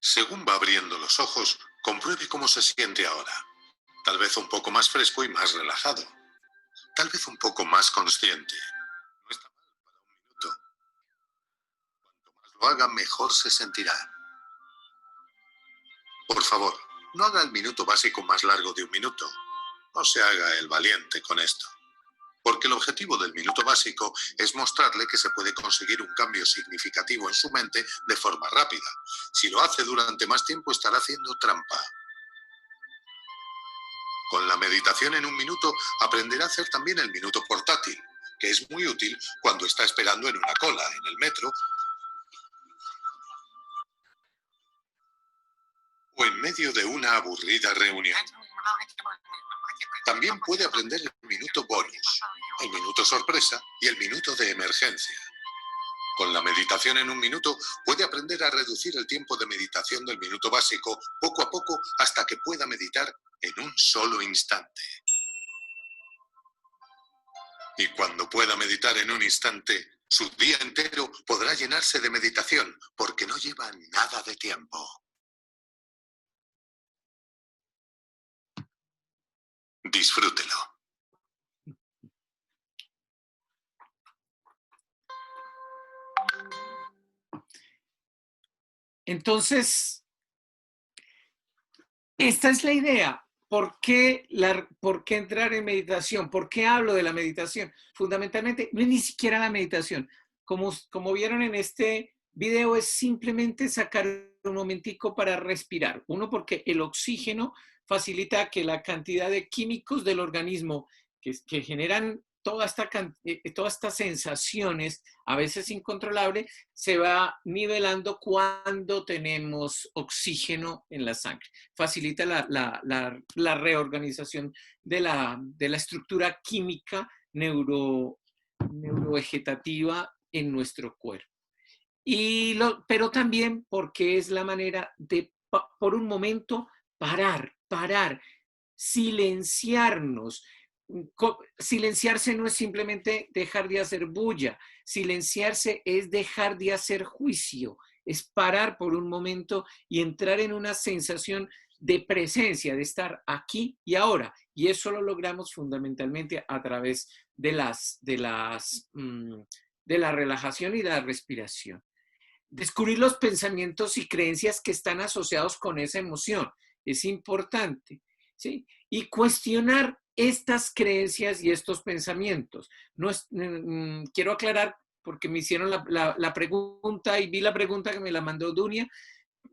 Según va abriendo los ojos, compruebe cómo se siente ahora. Tal vez un poco más fresco y más relajado. Tal vez un poco más consciente. No está mal para un minuto. Cuanto más lo haga, mejor se sentirá. Por favor, no haga el minuto básico más largo de un minuto. No se haga el valiente con esto. Porque el objetivo del minuto básico es mostrarle que se puede conseguir un cambio significativo en su mente de forma rápida. Si lo hace durante más tiempo, estará haciendo trampa. Con la meditación en un minuto, aprenderá a hacer también el minuto portátil, que es muy útil cuando está esperando en una cola, en el metro, o en medio de una aburrida reunión. También puede aprender el minuto bonus, el minuto sorpresa y el minuto de emergencia. Con la meditación en un minuto, puede aprender a reducir el tiempo de meditación del minuto básico poco a poco hasta que pueda meditar en un solo instante. Y cuando pueda meditar en un instante, su día entero podrá llenarse de meditación porque no lleva nada de tiempo. Disfrútelo. Entonces, esta es la idea. ¿Por qué entrar en meditación? ¿Por qué hablo de la meditación? Fundamentalmente, no es ni siquiera la meditación. Como vieron en este video, es simplemente sacar un momentico para respirar. Uno, porque el oxígeno facilita que la cantidad de químicos del organismo que generan todas estas sensaciones, a veces incontrolables, se va nivelando cuando tenemos oxígeno en la sangre. Facilita la reorganización de la estructura química neurovegetativa en nuestro cuerpo. Pero también porque es la manera de, por un momento, parar, silenciarnos. Silenciarse no es simplemente dejar de hacer bulla. Silenciarse es dejar de hacer juicio. Es parar por un momento y entrar en una sensación de presencia, de estar aquí y ahora. Y eso lo logramos fundamentalmente a través de la relajación y de la respiración. Descubrir los pensamientos y creencias que están asociados con esa emoción es importante, ¿sí? Y cuestionar estas creencias y estos pensamientos. Quiero aclarar, porque me hicieron la pregunta y vi la pregunta que me la mandó Dunia.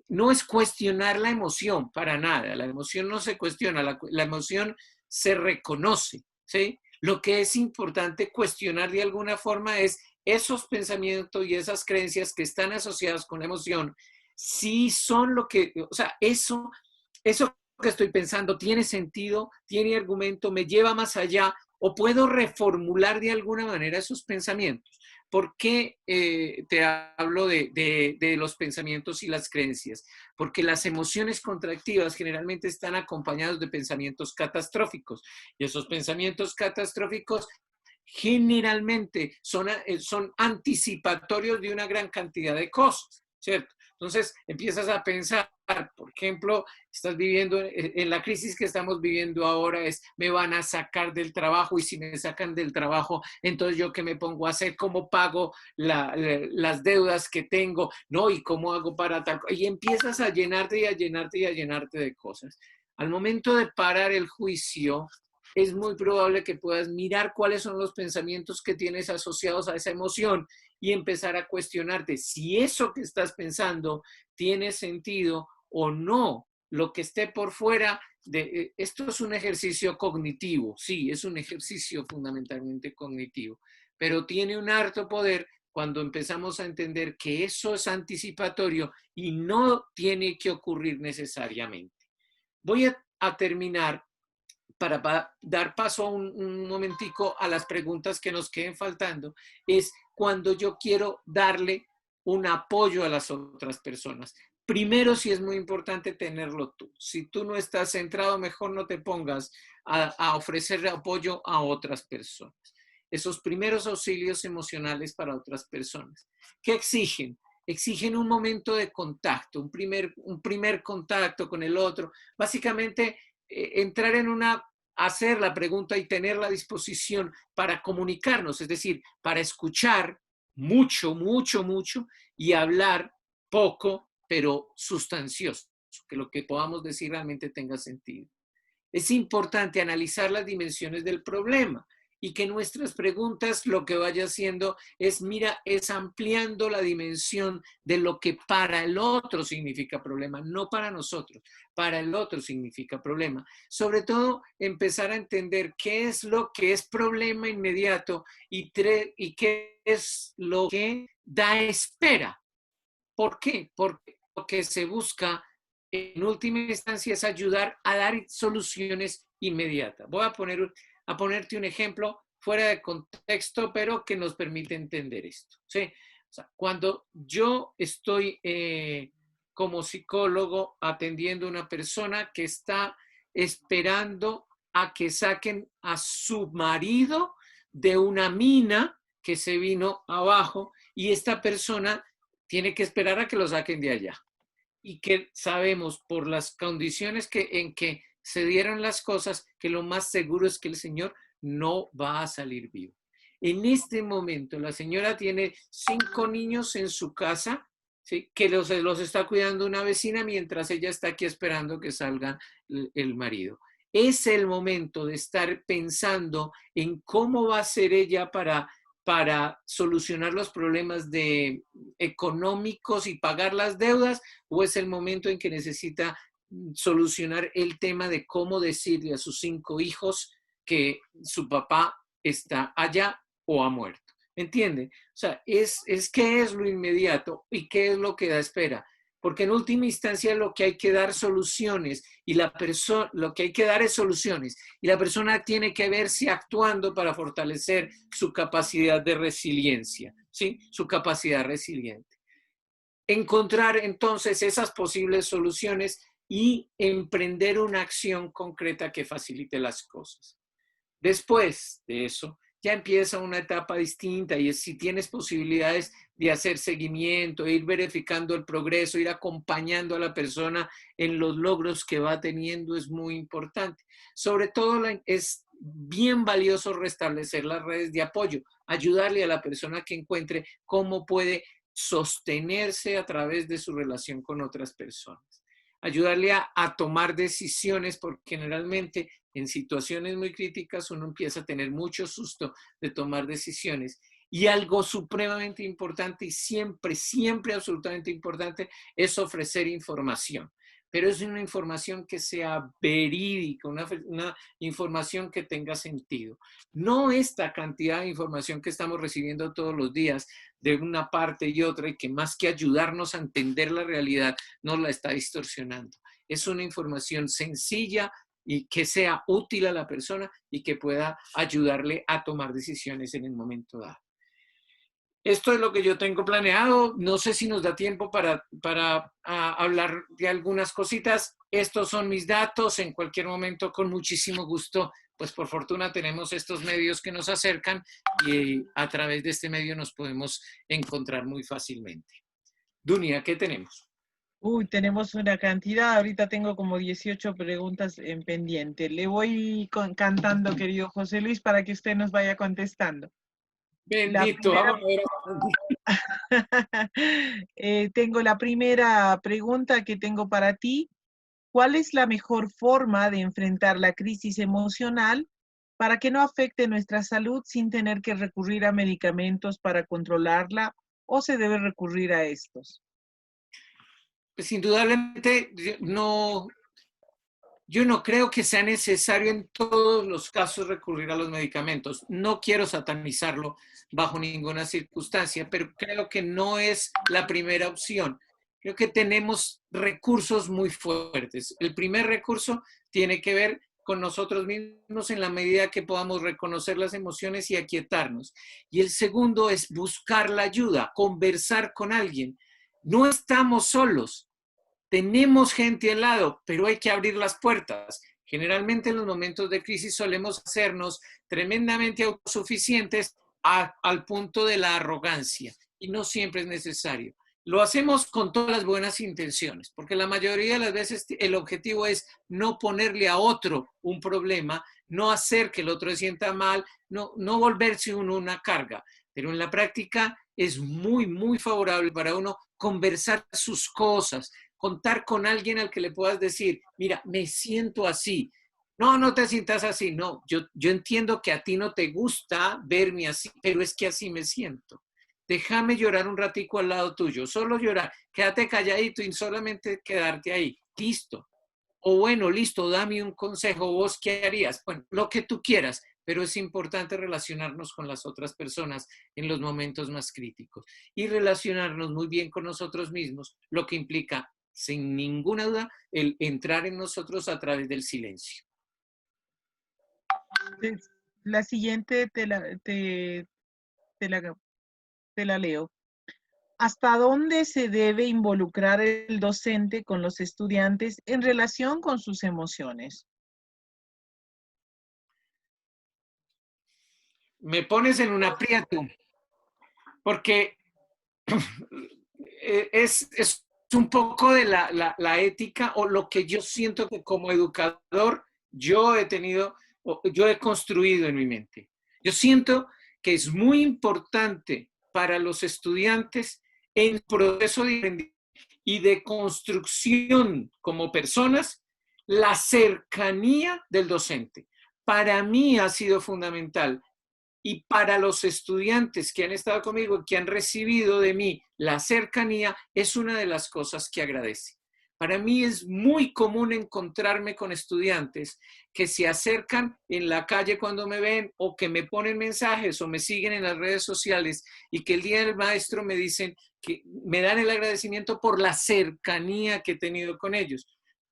No es cuestionar la emoción, para nada. La emoción no se cuestiona, la emoción se reconoce, ¿sí? Lo que es importante cuestionar de alguna forma es esos pensamientos y esas creencias que están asociadas con la emoción, si son lo que, o sea, eso que estoy pensando tiene sentido, tiene argumento, me lleva más allá, o puedo reformular de alguna manera esos pensamientos. ¿Por qué te hablo de los pensamientos y las creencias? Porque las emociones contractivas generalmente están acompañados de pensamientos catastróficos, y esos pensamientos catastróficos generalmente son anticipatorios de una gran cantidad de cosas, ¿cierto? Entonces empiezas a pensar, por ejemplo, estás viviendo en la crisis que estamos viviendo ahora, es me van a sacar del trabajo, y si me sacan del trabajo, entonces yo qué me pongo a hacer, cómo pago las deudas que tengo, ¿no? Y cómo hago para tal, y empiezas a llenarte y a llenarte y a llenarte de cosas. Al momento de parar el juicio, es muy probable que puedas mirar cuáles son los pensamientos que tienes asociados a esa emoción y empezar a cuestionarte si eso que estás pensando tiene sentido o no. Lo que esté por fuera de esto es un ejercicio cognitivo, sí, es un ejercicio fundamentalmente cognitivo, pero tiene un harto poder cuando empezamos a entender que eso es anticipatorio y no tiene que ocurrir necesariamente. Voy a terminar para dar paso a un momentico a las preguntas que nos queden faltando, es cuando yo quiero darle un apoyo a las otras personas. Primero, sí es muy importante tenerlo tú. Si tú no estás centrado, mejor no te pongas a ofrecer apoyo a otras personas. Esos primeros auxilios emocionales para otras personas. ¿Qué exigen? exigen un momento de contacto, un primer contacto con el otro. Básicamente, entrar en hacer la pregunta y tener la disposición para comunicarnos, es decir, para escuchar mucho, mucho, mucho y hablar poco, pero sustancioso, que lo que podamos decir realmente tenga sentido. Es importante analizar las dimensiones del problema y que nuestras preguntas lo que vaya haciendo es, es ampliando la dimensión de lo que para el otro significa problema, no para nosotros, para el otro significa problema. Sobre todo, empezar a entender qué es lo que es problema inmediato y qué es lo que da espera. ¿Por qué? Porque lo que se busca en última instancia es ayudar a dar soluciones inmediatas. Voy a ponerte un ejemplo fuera de contexto, pero que nos permite entender esto. ¿Sí? O sea, cuando yo estoy como psicólogo atendiendo a una persona que está esperando a que saquen a su marido de una mina que se vino abajo y esta persona tiene que esperar a que lo saquen de allá. Y que sabemos por las condiciones en que se dieron las cosas que lo más seguro es que el señor no va a salir vivo. En este momento la señora tiene 5 niños en su casa, ¿sí? Que los está cuidando una vecina mientras ella está aquí esperando que salga el marido. Es el momento de estar pensando en cómo va a ser ella para solucionar los problemas económicos y pagar las deudas, o es el momento en que necesita solucionar el tema de cómo decirle a sus 5 hijos que su papá está allá o ha muerto. ¿Entiende? O sea, es qué es lo inmediato y qué es lo que da espera. Porque en última instancia lo que hay que dar soluciones y lo que hay que dar es soluciones y la persona tiene que verse actuando para fortalecer su capacidad de resiliencia, ¿sí? Su capacidad resiliente. Encontrar entonces esas posibles soluciones y emprender una acción concreta que facilite las cosas. Después de eso, ya empieza una etapa distinta y es si tienes posibilidades de hacer seguimiento, ir verificando el progreso, ir acompañando a la persona en los logros que va teniendo es muy importante. Sobre todo es bien valioso restablecer las redes de apoyo, ayudarle a la persona que encuentre cómo puede sostenerse a través de su relación con otras personas. Ayudarle a tomar decisiones porque generalmente en situaciones muy críticas uno empieza a tener mucho susto de tomar decisiones. Y algo supremamente importante y siempre, siempre absolutamente importante es ofrecer información. Pero es una información que sea verídica, una información que tenga sentido. No esta cantidad de información que estamos recibiendo todos los días de una parte y otra y que más que ayudarnos a entender la realidad, nos la está distorsionando. Es una información sencilla y que sea útil a la persona y que pueda ayudarle a tomar decisiones en el momento dado. Esto es lo que yo tengo planeado. No sé si nos da tiempo para hablar de algunas cositas. Estos son mis datos. En cualquier momento, con muchísimo gusto, pues por fortuna tenemos estos medios que nos acercan y a través de este medio nos podemos encontrar muy fácilmente. Dunia, ¿qué tenemos? Uy, tenemos una cantidad. Ahorita tengo como 18 preguntas en pendiente. Le voy cantando, querido José Luis, para que usted nos vaya contestando. Bendito, vamos a ver. Tengo la primera pregunta que tengo para ti. ¿Cuál es la mejor forma de enfrentar la crisis emocional para que no afecte nuestra salud sin tener que recurrir a medicamentos para controlarla o se debe recurrir a estos? Pues indudablemente yo no creo que sea necesario en todos los casos recurrir a los medicamentos. No quiero satanizarlo bajo ninguna circunstancia, pero creo que no es la primera opción. Creo que tenemos recursos muy fuertes. El primer recurso tiene que ver con nosotros mismos en la medida que podamos reconocer las emociones y aquietarnos. Y el segundo es buscar la ayuda, conversar con alguien. No estamos solos. Tenemos gente al lado, pero hay que abrir las puertas. Generalmente en los momentos de crisis solemos hacernos tremendamente autosuficientes al punto de la arrogancia y no siempre es necesario. lo hacemos con todas las buenas intenciones, porque la mayoría de las veces el objetivo es no ponerle a otro un problema, no hacer que el otro se sienta mal, no volverse uno una carga. Pero en la práctica es muy, muy favorable para uno conversar sus cosas, contar con alguien al que le puedas decir, mira, me siento así. No, no te sientas así. No, yo entiendo que a ti no te gusta verme así, pero es que así me siento. Déjame llorar un ratico al lado tuyo, solo llorar, quédate calladito y solamente quedarte ahí, listo. O bueno, listo, dame un consejo, ¿vos qué harías? Bueno, lo que tú quieras, pero es importante relacionarnos con las otras personas en los momentos más críticos y relacionarnos muy bien con nosotros mismos, lo que implica, sin ninguna duda, el entrar en nosotros a través del silencio. La siguiente te la leo. ¿Hasta dónde se debe involucrar el docente con los estudiantes en relación con sus emociones? Me pones en un aprieto, porque es un poco de la ética o lo que yo siento que como educador yo he construido en mi mente. Yo siento que es muy importante para los estudiantes en proceso de aprendizaje y de construcción como personas, la cercanía del docente. Para mí ha sido fundamental. Y para los estudiantes que han estado conmigo, que han recibido de mí la cercanía, es una de las cosas que agradece. Para mí es muy común encontrarme con estudiantes que se acercan en la calle cuando me ven o que me ponen mensajes o me siguen en las redes sociales y que el día del maestro me dicen que me dan el agradecimiento por la cercanía que he tenido con ellos.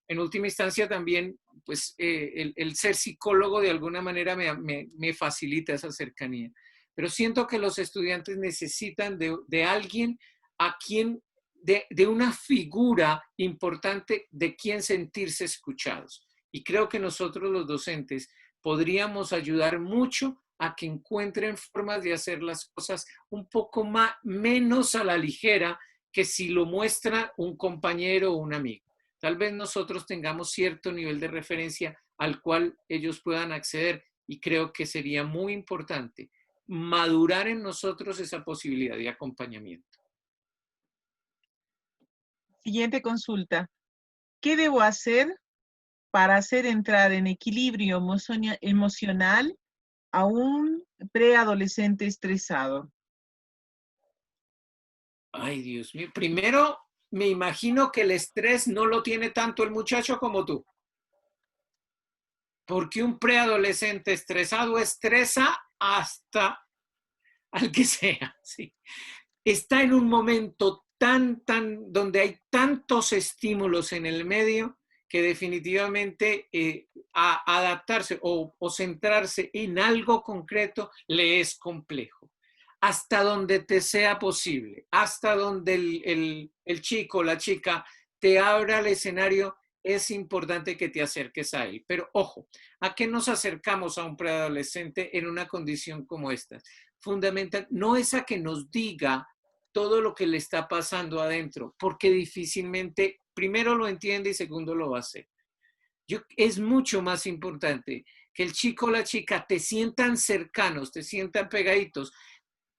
En última instancia también, pues el ser psicólogo de alguna manera me facilita esa cercanía. Pero siento que los estudiantes necesitan de alguien a quien, de una figura importante de quien sentirse escuchados. Y creo que nosotros los docentes podríamos ayudar mucho a que encuentren formas de hacer las cosas un poco menos a la ligera que si lo muestra un compañero o un amigo. Tal vez nosotros tengamos cierto nivel de referencia al cual ellos puedan acceder y creo que sería muy importante madurar en nosotros esa posibilidad de acompañamiento. Siguiente consulta. ¿Qué debo hacer para hacer entrar en equilibrio emocional a un preadolescente estresado? Ay, Dios mío. Primero, me imagino que el estrés no lo tiene tanto el muchacho como tú. Porque un preadolescente estresado estresa hasta al que sea. ¿Sí? Está en un momento donde hay tantos estímulos en el medio que definitivamente adaptarse o centrarse en algo concreto le es complejo. Hasta donde te sea posible, hasta donde el chico o la chica te abra el escenario, es importante que te acerques a él. Pero ojo, ¿a qué nos acercamos a un preadolescente en una condición como esta? Fundamental, no es a que nos diga todo lo que le está pasando adentro, porque difícilmente, primero lo entiende y segundo lo va a hacer. Es mucho más importante que el chico o la chica te sientan cercanos, te sientan pegaditos.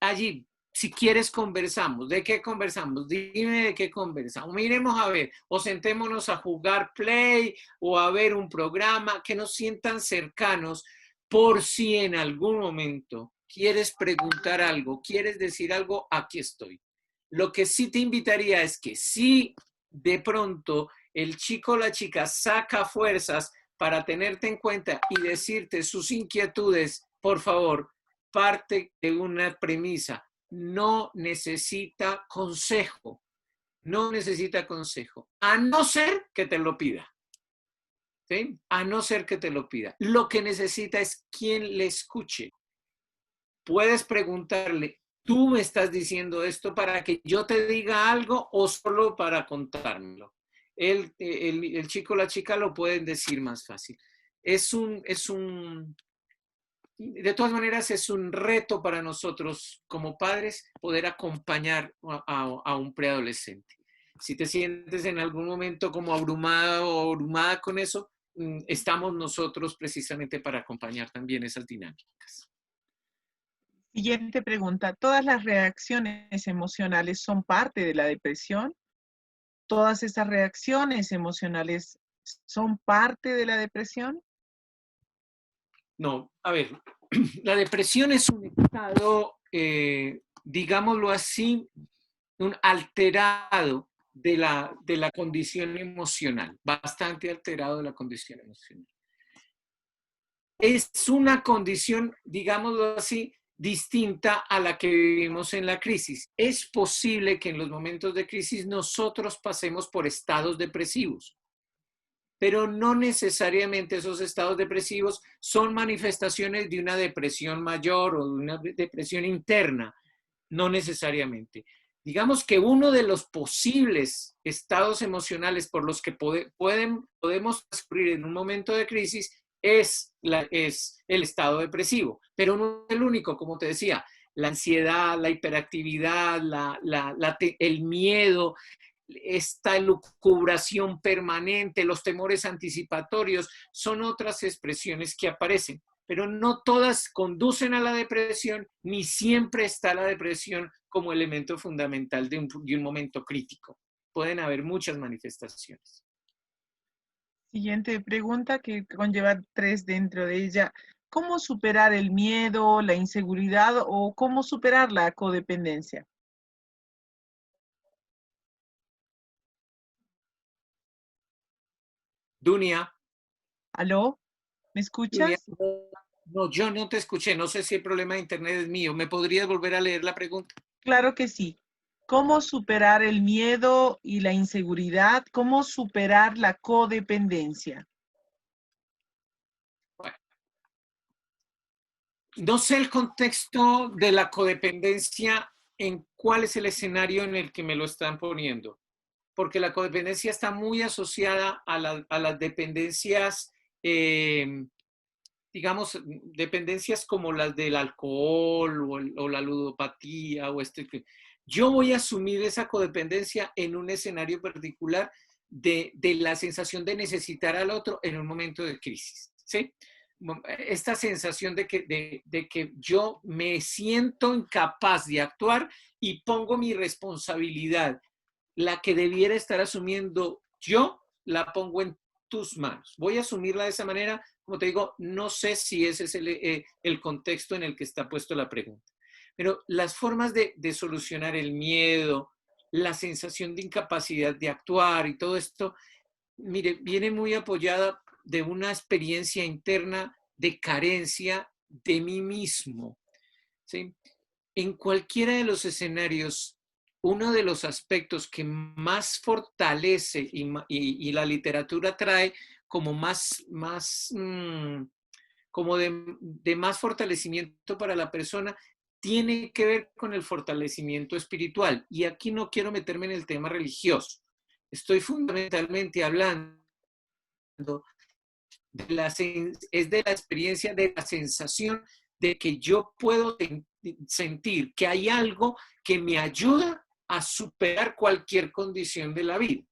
Allí, si quieres, conversamos. ¿De qué conversamos? Dime de qué conversamos. Miremos a ver, o sentémonos a jugar play o a ver un programa, que nos sientan cercanos por si en algún momento quieres preguntar algo, quieres decir algo, aquí estoy. Lo que sí te invitaría es que si de pronto el chico o la chica saca fuerzas para tenerte en cuenta y decirte sus inquietudes, por favor, parte de una premisa. No necesita consejo. No necesita consejo. A no ser que te lo pida. ¿Sí? A no ser que te lo pida. Lo que necesita es quien le escuche. Puedes preguntarle, ¿tú me estás diciendo esto para que yo te diga algo o solo para contármelo? El chico o la chica lo pueden decir más fácil. Es un de todas maneras es un reto para nosotros como padres poder acompañar a un preadolescente. Si te sientes en algún momento como abrumado o abrumada con eso, estamos nosotros precisamente para acompañar también esas dinámicas. Siguiente pregunta. ¿Todas las reacciones emocionales son parte de la depresión? ¿Todas esas reacciones emocionales son parte de la depresión? No, a ver, la depresión es un estado, digámoslo así, un alterado de la condición emocional, bastante alterado de la condición emocional. Es una condición, digámoslo así, distinta a la que vivimos en la crisis. Es posible que en los momentos de crisis nosotros pasemos por estados depresivos, pero no necesariamente esos estados depresivos son manifestaciones de una depresión mayor o de una depresión interna, no necesariamente. Digamos que uno de los posibles estados emocionales por los que podemos transcurrir en un momento de crisis es el estado depresivo, pero no es el único, como te decía, la ansiedad, la hiperactividad, el miedo, esta elucubración permanente, los temores anticipatorios, son otras expresiones que aparecen, pero no todas conducen a la depresión, ni siempre está la depresión como elemento fundamental de un momento crítico. Pueden haber muchas manifestaciones. Siguiente pregunta que conlleva 3 dentro de ella. ¿Cómo superar el miedo, la inseguridad o cómo superar la codependencia? Dunia. ¿Aló? ¿Me escuchas? Dunia, no, yo no te escuché. No sé si el problema de internet es mío. ¿Me podrías volver a leer la pregunta? Claro que sí. ¿Cómo superar el miedo y la inseguridad? ¿Cómo superar la codependencia? Bueno, no sé el contexto de la codependencia, en cuál es el escenario en el que me lo están poniendo, porque la codependencia está muy asociada a las dependencias, digamos, dependencias como las del alcohol o la ludopatía o Yo voy a asumir esa codependencia en un escenario particular de la sensación de necesitar al otro en un momento de crisis, ¿sí? Esta sensación de que yo me siento incapaz de actuar y pongo mi responsabilidad, la que debiera estar asumiendo yo, la pongo en tus manos. Voy a asumirla de esa manera. Como te digo, no sé si ese es el contexto en el que está puesto la pregunta. Pero las formas de solucionar el miedo, la sensación de incapacidad de actuar y todo esto, mire, viene muy apoyada de una experiencia interna de carencia de mí mismo, ¿sí? En cualquiera de los escenarios, uno de los aspectos que más fortalece y la literatura trae como como de más fortalecimiento para la persona, tiene que ver con el fortalecimiento espiritual. Y aquí no quiero meterme en el tema religioso. Estoy fundamentalmente hablando es de la experiencia, de la sensación de que yo puedo sentir que hay algo que me ayuda a superar cualquier condición de la vida.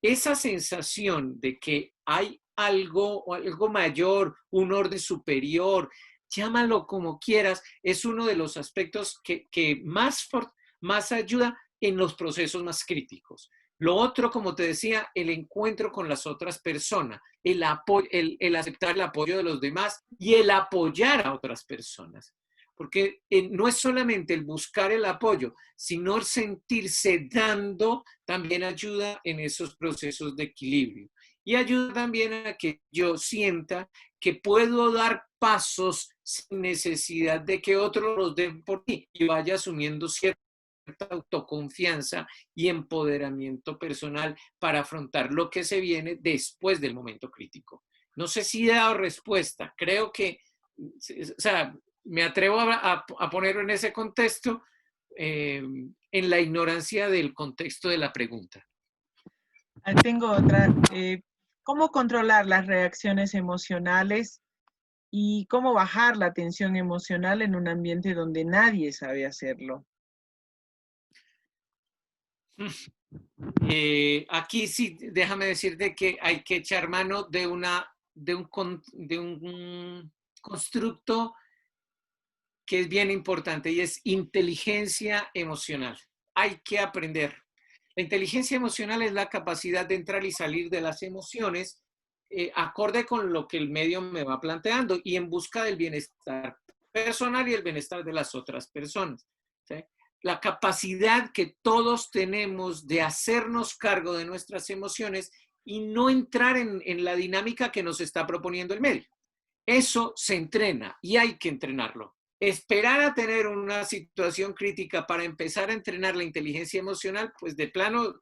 Esa sensación de que hay algo mayor, un orden superior, llámalo como quieras, es uno de los aspectos que más ayuda en los procesos más críticos. Lo otro, como te decía, el encuentro con las otras personas, el aceptar el apoyo de los demás y el apoyar a otras personas. Porque no es solamente el buscar el apoyo, sino el sentirse dando también ayuda en esos procesos de equilibrio. Y ayuda también a que yo sienta que puedo dar pasos sin necesidad de que otros los den por mí y vaya asumiendo cierta autoconfianza y empoderamiento personal para afrontar lo que se viene después del momento crítico. No sé si he dado respuesta. Creo que, o sea, me atrevo a ponerlo en ese contexto, en la ignorancia del contexto de la pregunta. Tengo otra. ¿Cómo controlar las reacciones emocionales y cómo bajar la tensión emocional en un ambiente donde nadie sabe hacerlo. Aquí sí, déjame decirte que hay que echar mano de un constructo que es bien importante y es inteligencia emocional. Hay que aprender. La inteligencia emocional es la capacidad de entrar y salir de las emociones acorde con lo que el medio me va planteando y en busca del bienestar personal y el bienestar de las otras personas. ¿Sí? La capacidad que todos tenemos de hacernos cargo de nuestras emociones y no entrar en la dinámica que nos está proponiendo el medio. Eso se entrena y hay que entrenarlo. Esperar a tener una situación crítica para empezar a entrenar la inteligencia emocional, pues de plano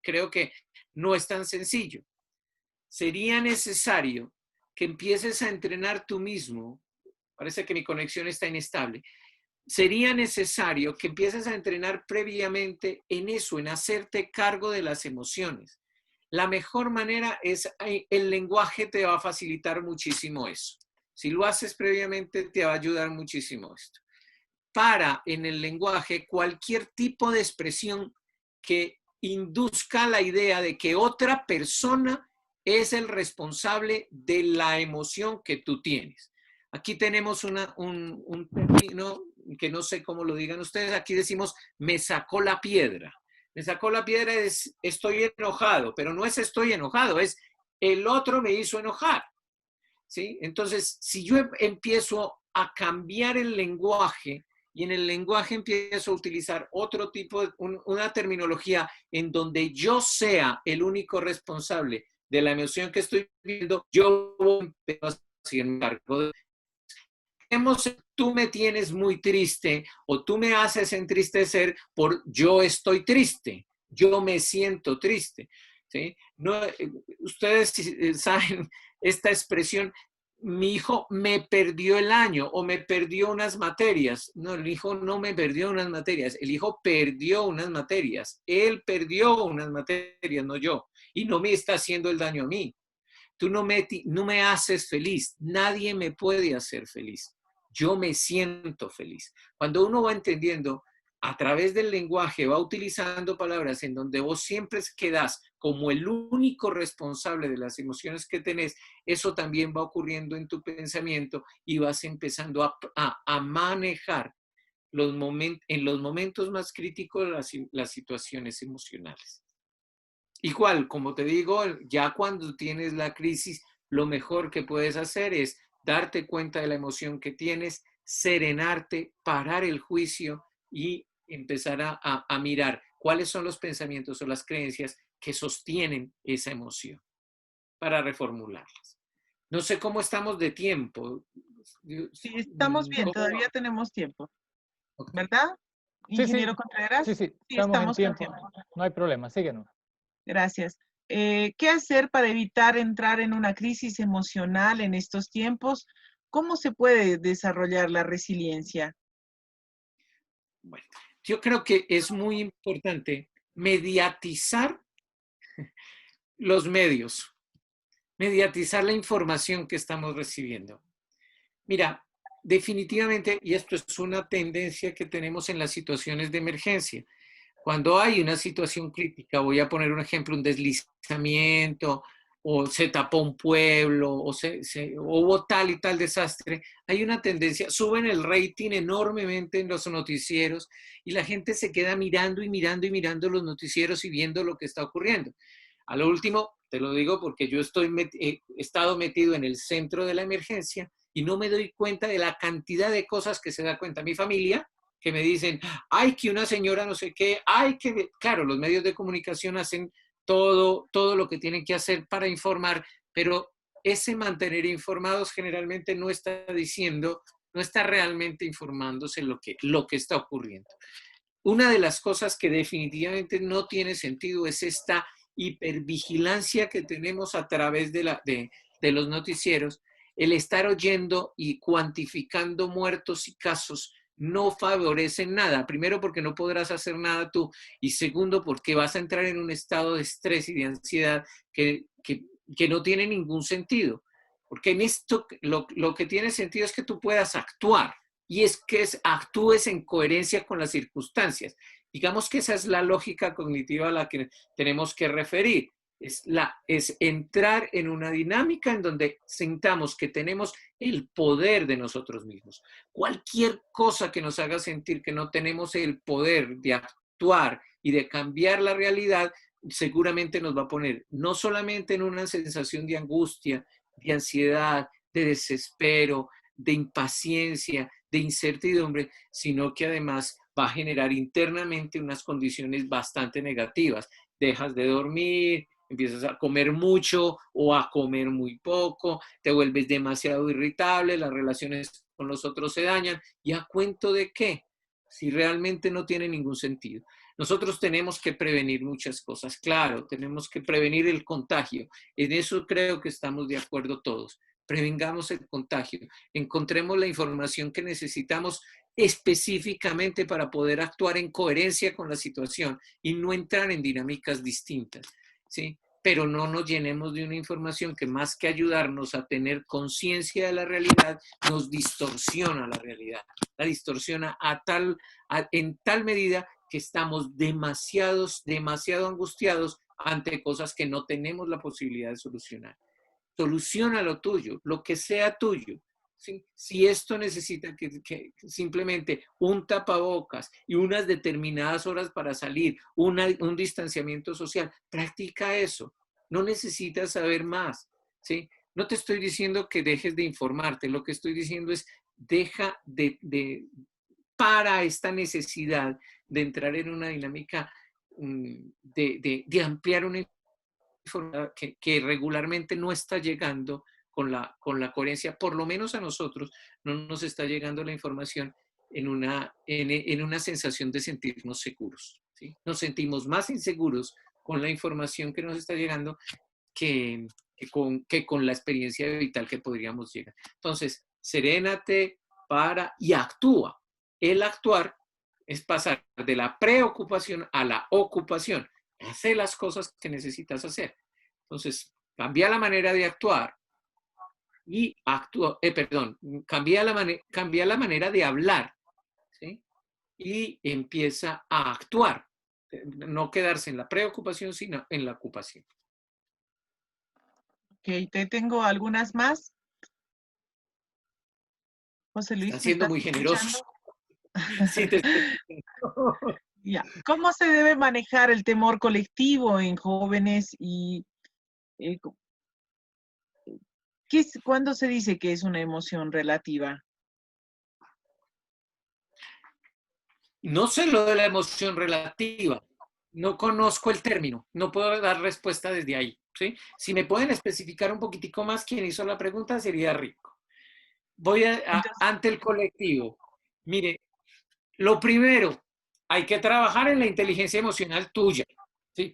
creo que no es tan sencillo. Sería necesario que empieces a entrenar tú mismo. Parece que mi conexión está inestable. Sería necesario que empieces a entrenar previamente en eso, en hacerte cargo de las emociones. La mejor manera es, el lenguaje te va a facilitar muchísimo eso. Si lo haces previamente, te va a ayudar muchísimo esto. Para en el lenguaje cualquier tipo de expresión que induzca la idea de que otra persona es el responsable de la emoción que tú tienes. Aquí tenemos un término que no sé cómo lo digan ustedes. Aquí decimos, me sacó la piedra. Me sacó la piedra es, estoy enojado, pero no es estoy enojado, es el otro me hizo enojar. ¿Sí? Entonces, si yo empiezo a cambiar el lenguaje y en el lenguaje empiezo a utilizar otro tipo de una terminología en donde yo sea el único responsable de la emoción que estoy viviendo, yo voy a empezar a hacerme cargo de tú me tienes muy triste o tú me haces entristecer por yo estoy triste, yo me siento triste. ¿Sí? No, ustedes saben esta expresión, mi hijo me perdió el año o me perdió unas materias. No, el hijo no me perdió unas materias, el hijo perdió unas materias. Él perdió unas materias, no yo. Y no me está haciendo el daño a mí. Tú no me haces feliz, nadie me puede hacer feliz. Yo me siento feliz. Cuando uno va entendiendo a través del lenguaje, va utilizando palabras en donde vos siempre quedás como el único responsable de las emociones que tenés, eso también va ocurriendo en tu pensamiento y vas empezando a manejar en los momentos más críticos las situaciones emocionales. Igual, como te digo, ya cuando tienes la crisis, lo mejor que puedes hacer es darte cuenta de la emoción que tienes, serenarte, parar el juicio y empezar a mirar cuáles son los pensamientos o las creencias que sostienen esa emoción para reformularlas. No sé cómo estamos de tiempo. Sí, estamos bien, todavía tenemos tiempo. Okay. ¿Verdad, ingeniero Sí, Contreras? sí, estamos en tiempo. No hay problema, síguenos. Gracias. ¿Qué hacer para evitar entrar en una crisis emocional en estos tiempos? ¿Cómo se puede desarrollar la resiliencia? Bueno, yo creo que es muy importante mediatizar los medios, mediatizar la información que estamos recibiendo. Mira, definitivamente, y esto es una tendencia que tenemos en las situaciones de emergencia, cuando hay una situación crítica, voy a poner un ejemplo, un deslizamiento, o se tapó un pueblo, o hubo tal y tal desastre, hay una tendencia, suben el rating enormemente en los noticieros y la gente se queda mirando y mirando y mirando los noticieros y viendo lo que está ocurriendo. A lo último, te lo digo porque yo he estado metido en el centro de la emergencia y no me doy cuenta de la cantidad de cosas que se da cuenta mi familia, que me dicen, ay, que una señora no sé qué, ay, que, claro, los medios de comunicación hacen todo lo que tienen que hacer para informar, pero ese mantener informados generalmente no está diciendo, no está realmente informándose lo que está ocurriendo. Una de las cosas que definitivamente no tiene sentido es esta hipervigilancia que tenemos a través de los noticieros, el estar oyendo y cuantificando muertos y casos no favorecen nada. Primero, porque no podrás hacer nada tú. Y segundo, porque vas a entrar en un estado de estrés y de ansiedad que no tiene ningún sentido. Porque en esto lo que tiene sentido es que tú puedas actuar y es que actúes en coherencia con las circunstancias. Digamos que esa es la lógica cognitiva a la que tenemos que referir. Es entrar en una dinámica en donde sintamos que tenemos el poder de nosotros mismos. Cualquier cosa que nos haga sentir que no tenemos el poder de actuar y de cambiar la realidad, seguramente nos va a poner no solamente en una sensación de angustia, de ansiedad, de desespero, de impaciencia, de incertidumbre, sino que además va a generar internamente unas condiciones bastante negativas. Dejas de dormir, empiezas a comer mucho o a comer muy poco, te vuelves demasiado irritable, las relaciones con los otros se dañan. ¿Y a cuento de qué? Si realmente no tiene ningún sentido. Nosotros tenemos que prevenir muchas cosas. Claro, tenemos que prevenir el contagio. En eso creo que estamos de acuerdo todos. Prevengamos el contagio. Encontremos la información que necesitamos específicamente para poder actuar en coherencia con la situación y no entrar en dinámicas distintas, ¿sí? Pero no nos llenemos de una información que más que ayudarnos a tener conciencia de la realidad, nos distorsiona la realidad. La distorsiona en tal medida que estamos demasiado angustiados ante cosas que no tenemos la posibilidad de solucionar. Soluciona lo tuyo, lo que sea tuyo. ¿Sí? Si esto necesita que simplemente un tapabocas y unas determinadas horas para salir, un distanciamiento social, practica eso. No necesitas saber más. ¿Sí? No te estoy diciendo que dejes de informarte, lo que estoy diciendo es deja para esta necesidad de entrar en una dinámica de ampliar una información que regularmente no está llegando con la coherencia, por lo menos a nosotros no nos está llegando la información en una sensación de sentirnos seguros, ¿sí? Nos sentimos más inseguros con la información que nos está llegando que con la experiencia vital que podríamos llegar. Entonces, serénate, y actúa. El actuar es pasar de la preocupación a la ocupación. Hacer las cosas que necesitas hacer. Entonces, cambia la manera de actuar y cambia la manera de hablar, ¿sí? Y empieza a actuar. No quedarse en la preocupación, sino en la ocupación. Ok, te tengo algunas más. José Luis, Están ¿me siendo estás muy generosos. Sí, Ya. ¿Cómo se debe manejar el temor colectivo en jóvenes y cuándo se dice que es una emoción relativa? No sé lo de la emoción relativa. No conozco el término. No puedo dar respuesta desde ahí, ¿sí? Si me pueden especificar un poquitico más quién hizo la pregunta, sería rico. Ante el colectivo. Mire, lo primero, hay que trabajar en la inteligencia emocional tuya, ¿sí?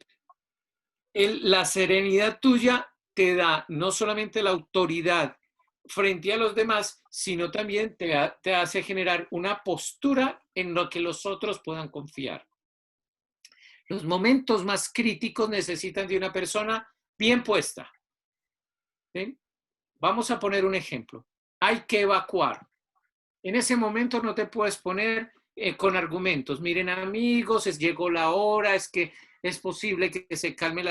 La serenidad tuya te da no solamente la autoridad frente a los demás, sino también te hace generar una postura en lo que los otros puedan confiar. Los momentos más críticos necesitan de una persona bien puesta, ¿sí? Vamos a poner un ejemplo. Hay que evacuar. En ese momento no te puedes poner con argumentos. Miren, amigos, llegó la hora, es que es posible que se calme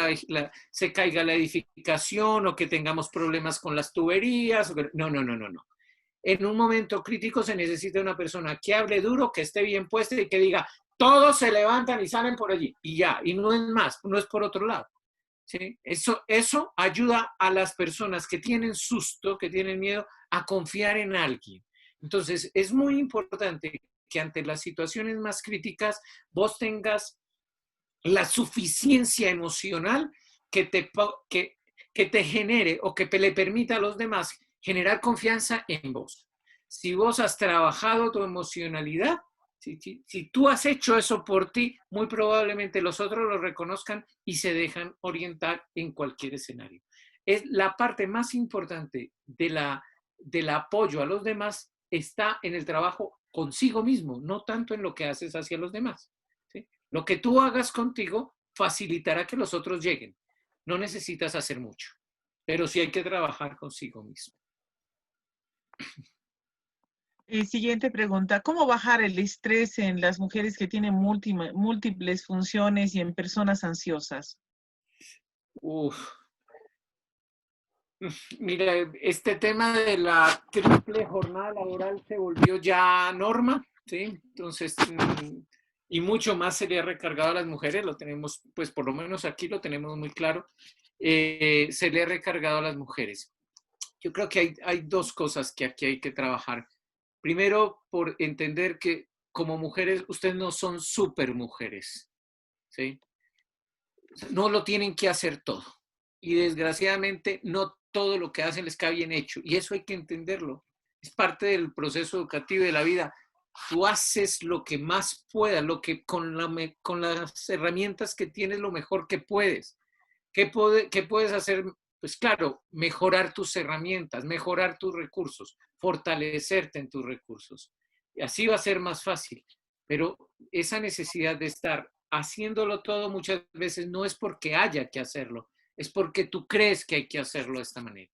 se caiga la edificación o que tengamos problemas con las tuberías. No. En un momento crítico se necesita una persona que hable duro, que esté bien puesta y que diga, todos se levantan y salen por allí. Y ya, y no es más, no es por otro lado. ¿Sí? Eso ayuda a las personas que tienen susto, que tienen miedo, a confiar en alguien. Entonces, es muy importante que ante las situaciones más críticas vos tengas la suficiencia emocional que te genere o que le permita a los demás generar confianza en vos. Si vos has trabajado tu emocionalidad, si tú has hecho eso por ti, muy probablemente los otros lo reconozcan y se dejan orientar en cualquier escenario. Es la parte más importante del apoyo a los demás está en el trabajo consigo mismo, no tanto en lo que haces hacia los demás. ¿Sí? Lo que tú hagas contigo facilitará que los otros lleguen. No necesitas hacer mucho. pero sí hay que trabajar consigo mismo. Siguiente pregunta. ¿Cómo bajar el estrés en las mujeres que tienen múltiples funciones y en personas ansiosas? Mira, este tema de la triple jornada laboral se volvió ya norma, ¿sí? Entonces, y mucho más sería recargado a las mujeres, lo tenemos, pues por lo menos aquí lo tenemos muy claro, se le ha recargado a las mujeres. Yo creo que hay dos cosas que aquí hay que trabajar. Primero, por entender que como mujeres, ustedes no son súper mujeres, ¿sí? No lo tienen que hacer todo. Y desgraciadamente no todo lo que hacen les cae bien hecho. Y eso hay que entenderlo. Es parte del proceso educativo de la vida. Tú haces lo que más puedas, lo que con las herramientas que tienes, lo mejor que puedes. ¿Qué puedes hacer? Pues claro, mejorar tus herramientas, mejorar tus recursos, fortalecerte en tus recursos. Y así va a ser más fácil. Pero esa necesidad de estar haciéndolo todo muchas veces no es porque haya que hacerlo, es porque tú crees que hay que hacerlo de esta manera.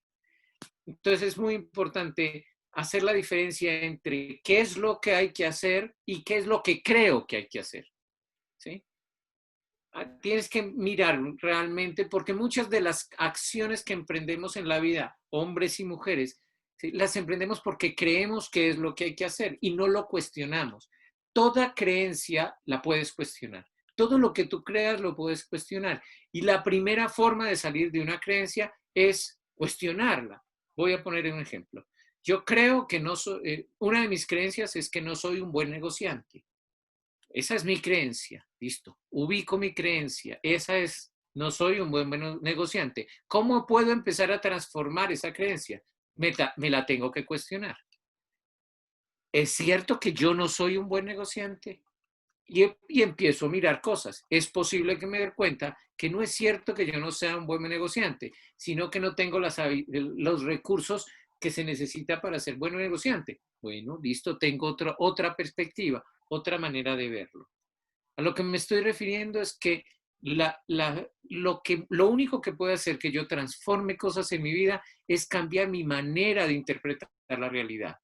Entonces es muy importante hacer la diferencia entre qué es lo que hay que hacer y qué es lo que creo que hay que hacer. ¿Sí? Tienes que mirar realmente, porque muchas de las acciones que emprendemos en la vida, hombres y mujeres, ¿sí?, las emprendemos porque creemos que es lo que hay que hacer y no lo cuestionamos. Toda creencia la puedes cuestionar. Todo lo que tú creas lo puedes cuestionar. Y la primera forma de salir de una creencia es cuestionarla. Voy a poner un ejemplo. Yo creo que no soy, una de mis creencias es que no soy un buen negociante. Esa es mi creencia, listo. Ubico mi creencia, esa es, no soy un buen negociante. ¿Cómo puedo empezar a transformar esa creencia? Me la tengo que cuestionar. ¿Es cierto que yo no soy un buen negociante? Y empiezo a mirar cosas. Es posible que me dé cuenta que no es cierto que yo no sea un buen negociante, sino que no tengo los recursos que se necesita para ser buen negociante. Bueno, listo, tengo otra perspectiva, otra manera de verlo. A lo que me estoy refiriendo es que lo único que puede hacer que yo transforme cosas en mi vida es cambiar mi manera de interpretar la realidad.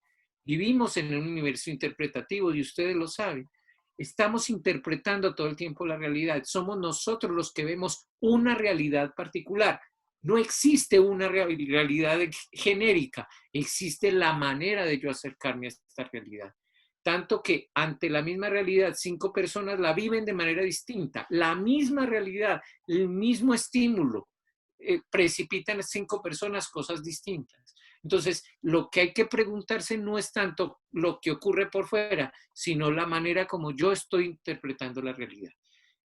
Vivimos en un universo interpretativo y ustedes lo saben. Estamos interpretando todo el tiempo la realidad. Somos nosotros los que vemos una realidad particular. No existe una realidad genérica. Existe la manera de yo acercarme a esta realidad. Tanto que ante la misma realidad, 5 personas la viven de manera distinta. La misma realidad, el mismo estímulo, precipitan en 5 personas cosas distintas. Entonces, lo que hay que preguntarse no es tanto lo que ocurre por fuera, sino la manera como yo estoy interpretando la realidad.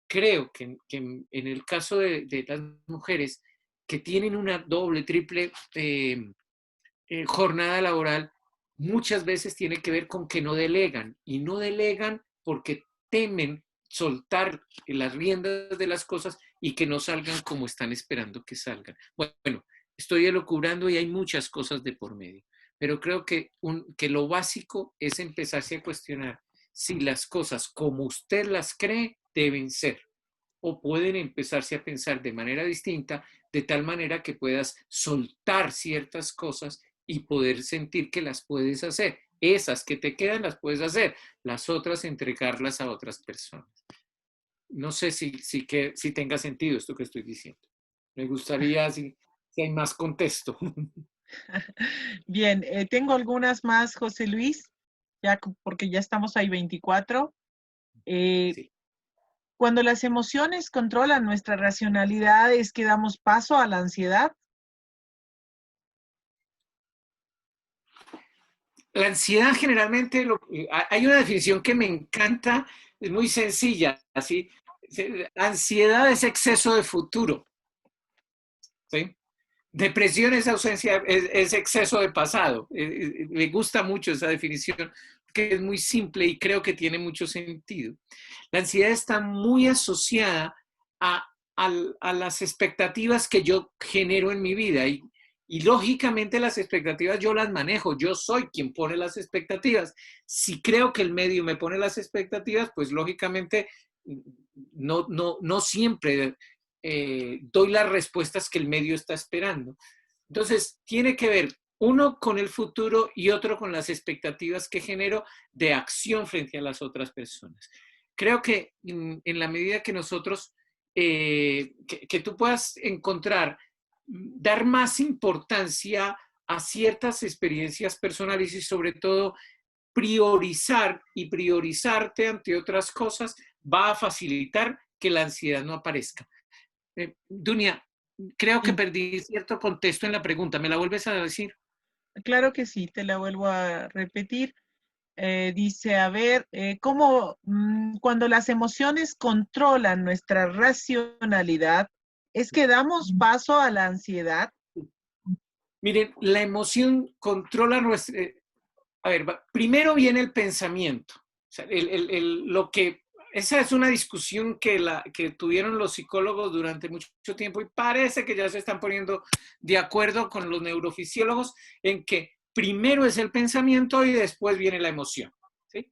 Creo que en el caso de las mujeres que tienen una doble, triple jornada laboral, muchas veces tiene que ver con que no delegan, y no delegan porque temen soltar las riendas de las cosas y que no salgan como están esperando que salgan. Bueno, estoy elucubrando y hay muchas cosas de por medio, pero creo que lo básico es empezarse a cuestionar si las cosas como usted las cree deben ser, o pueden empezarse a pensar de manera distinta, de tal manera que puedas soltar ciertas cosas y poder sentir que las puedes hacer. Esas que te quedan las puedes hacer, las otras entregarlas a otras personas. No sé si tenga sentido esto que estoy diciendo. Me gustaría si hay más contexto. Bien, tengo algunas más, José Luis, ya porque ya estamos ahí 24. Sí. Cuando las emociones controlan nuestra racionalidad, ¿es que damos paso a la ansiedad? La ansiedad generalmente, hay una definición que me encanta, es muy sencilla, así. Ansiedad es exceso de futuro, ¿sí? Depresión es ausencia, es exceso de pasado. Me gusta mucho esa definición, que es muy simple y creo que tiene mucho sentido. La ansiedad está muy asociada a las expectativas que yo genero en mi vida y lógicamente las expectativas yo las manejo, yo soy quien pone las expectativas. Si creo que el medio me pone las expectativas, pues lógicamente no siempre doy las respuestas que el medio está esperando. Entonces, tiene que ver uno con el futuro y otro con las expectativas que genero de acción frente a las otras personas. Creo que en la medida que nosotros, que tú puedas encontrar, dar más importancia a ciertas experiencias personales y sobre todo priorizar y priorizarte ante otras cosas va a facilitar que la ansiedad no aparezca. Dunia, creo que perdí cierto contexto en la pregunta. ¿Me la vuelves a decir? Claro que sí, te la vuelvo a repetir. Dice, a ver, ¿cómo cuando las emociones controlan nuestra racionalidad, es que damos paso a la ansiedad? Miren, la emoción controla nuestra... a ver, primero viene el pensamiento. O sea, esa es una discusión que tuvieron los psicólogos durante mucho tiempo y parece que ya se están poniendo de acuerdo con los neurofisiólogos en que primero es el pensamiento y después viene la emoción. ¿Sí?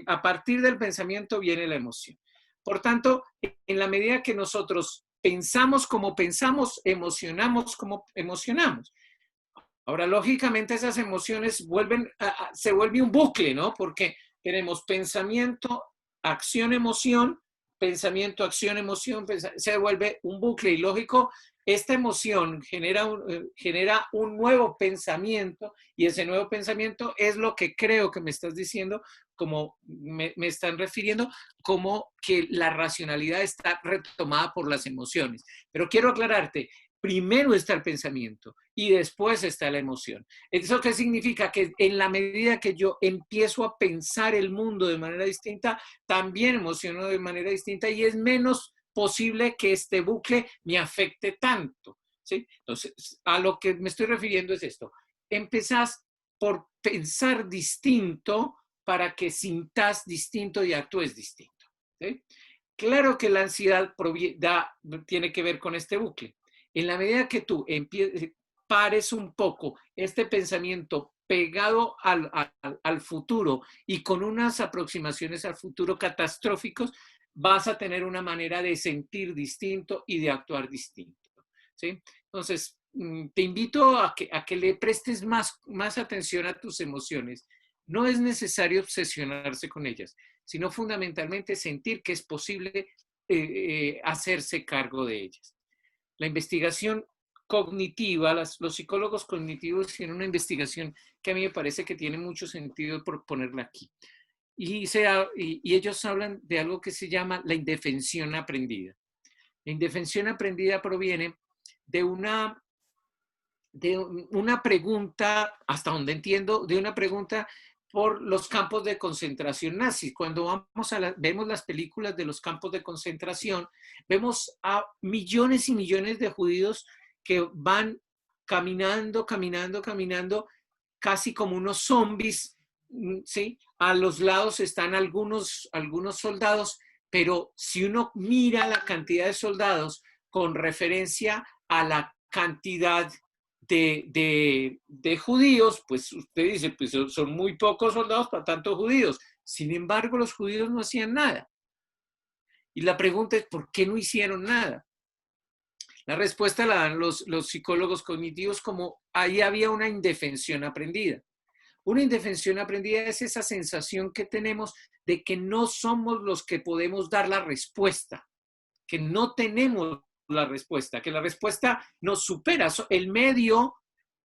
A partir del pensamiento viene la emoción. Por tanto, en la medida que nosotros pensamos como pensamos, emocionamos como emocionamos. Ahora, lógicamente, esas emociones se vuelve un bucle, ¿no? Porque tenemos pensamiento, acción, emoción, pensamiento, acción, emoción, se vuelve un bucle. Y lógico, esta emoción genera un nuevo pensamiento y ese nuevo pensamiento es lo que creo que me estás diciendo, como me están refiriendo, como que la racionalidad está retomada por las emociones. Pero quiero aclararte, primero está el pensamiento y después está la emoción. ¿Eso qué significa? Que en la medida que yo empiezo a pensar el mundo de manera distinta, también emociono de manera distinta y es menos posible que este bucle me afecte tanto. ¿Sí? Entonces, a lo que me estoy refiriendo es esto. Empezás por pensar distinto para que sintas distinto y actúes distinto. ¿Sí? Claro que la ansiedad tiene que ver con este bucle. En la medida que tú pares un poco este pensamiento pegado al futuro y con unas aproximaciones al futuro catastróficos, vas a tener una manera de sentir distinto y de actuar distinto. ¿Sí? Entonces, te invito a que le prestes más atención a tus emociones. No es necesario obsesionarse con ellas, sino fundamentalmente sentir que es posible hacerse cargo de ellas. La investigación cognitiva, los psicólogos cognitivos tienen una investigación que a mí me parece que tiene mucho sentido por ponerla aquí. Y ellos hablan de algo que se llama la indefensión aprendida. La indefensión aprendida proviene de una pregunta, hasta donde entiendo, de una pregunta por los campos de concentración nazis. Cuando vemos las películas de los campos de concentración, vemos a millones y millones de judíos que van caminando, casi como unos zombies, ¿sí? A los lados están algunos soldados, pero si uno mira la cantidad de soldados con referencia a la cantidad de judíos, pues usted dice, pues son muy pocos soldados para tantos judíos. Sin embargo, los judíos no hacían nada. Y la pregunta es, ¿por qué no hicieron nada? La respuesta la dan los psicólogos cognitivos como ahí había una indefensión aprendida. Una indefensión aprendida es esa sensación que tenemos de que no somos los que podemos dar la respuesta, que no tenemos la respuesta, que la respuesta nos supera. El medio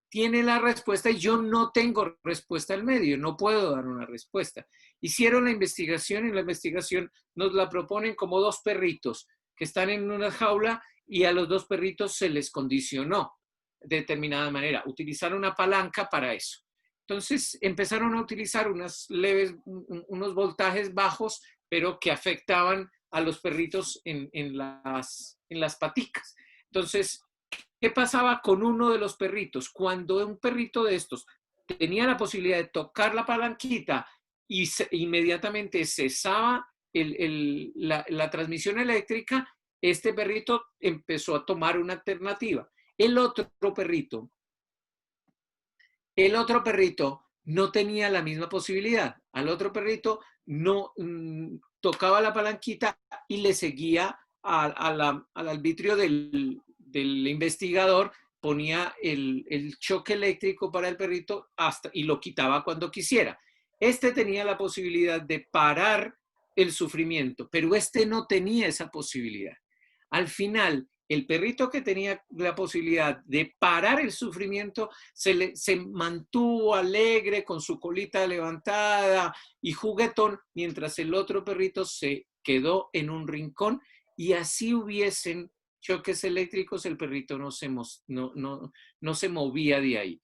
tiene la respuesta y yo no tengo respuesta al medio, no puedo dar una respuesta. Hicieron la investigación y la investigación nos la proponen como dos perritos que están en una jaula y a los dos perritos se les condicionó de determinada manera. Utilizaron una palanca para eso. Entonces empezaron a utilizar unos voltajes bajos, pero que afectaban a los perritos en las paticas. Entonces, ¿qué pasaba con uno de los perritos? Cuando un perrito de estos tenía la posibilidad de tocar la palanquita y inmediatamente cesaba la transmisión eléctrica, este perrito empezó a tomar una alternativa. El otro perrito no tenía la misma posibilidad. Al otro perrito no tocaba la palanquita y le seguía al arbitrio del investigador ponía el choque eléctrico para el perrito y lo quitaba cuando quisiera. Este tenía la posibilidad de parar el sufrimiento, pero este no tenía esa posibilidad. Al final, el perrito que tenía la posibilidad de parar el sufrimiento se mantuvo alegre con su colita levantada y juguetón, mientras el otro perrito se quedó en un rincón, y así hubiesen choques eléctricos, el perrito no se movía de ahí.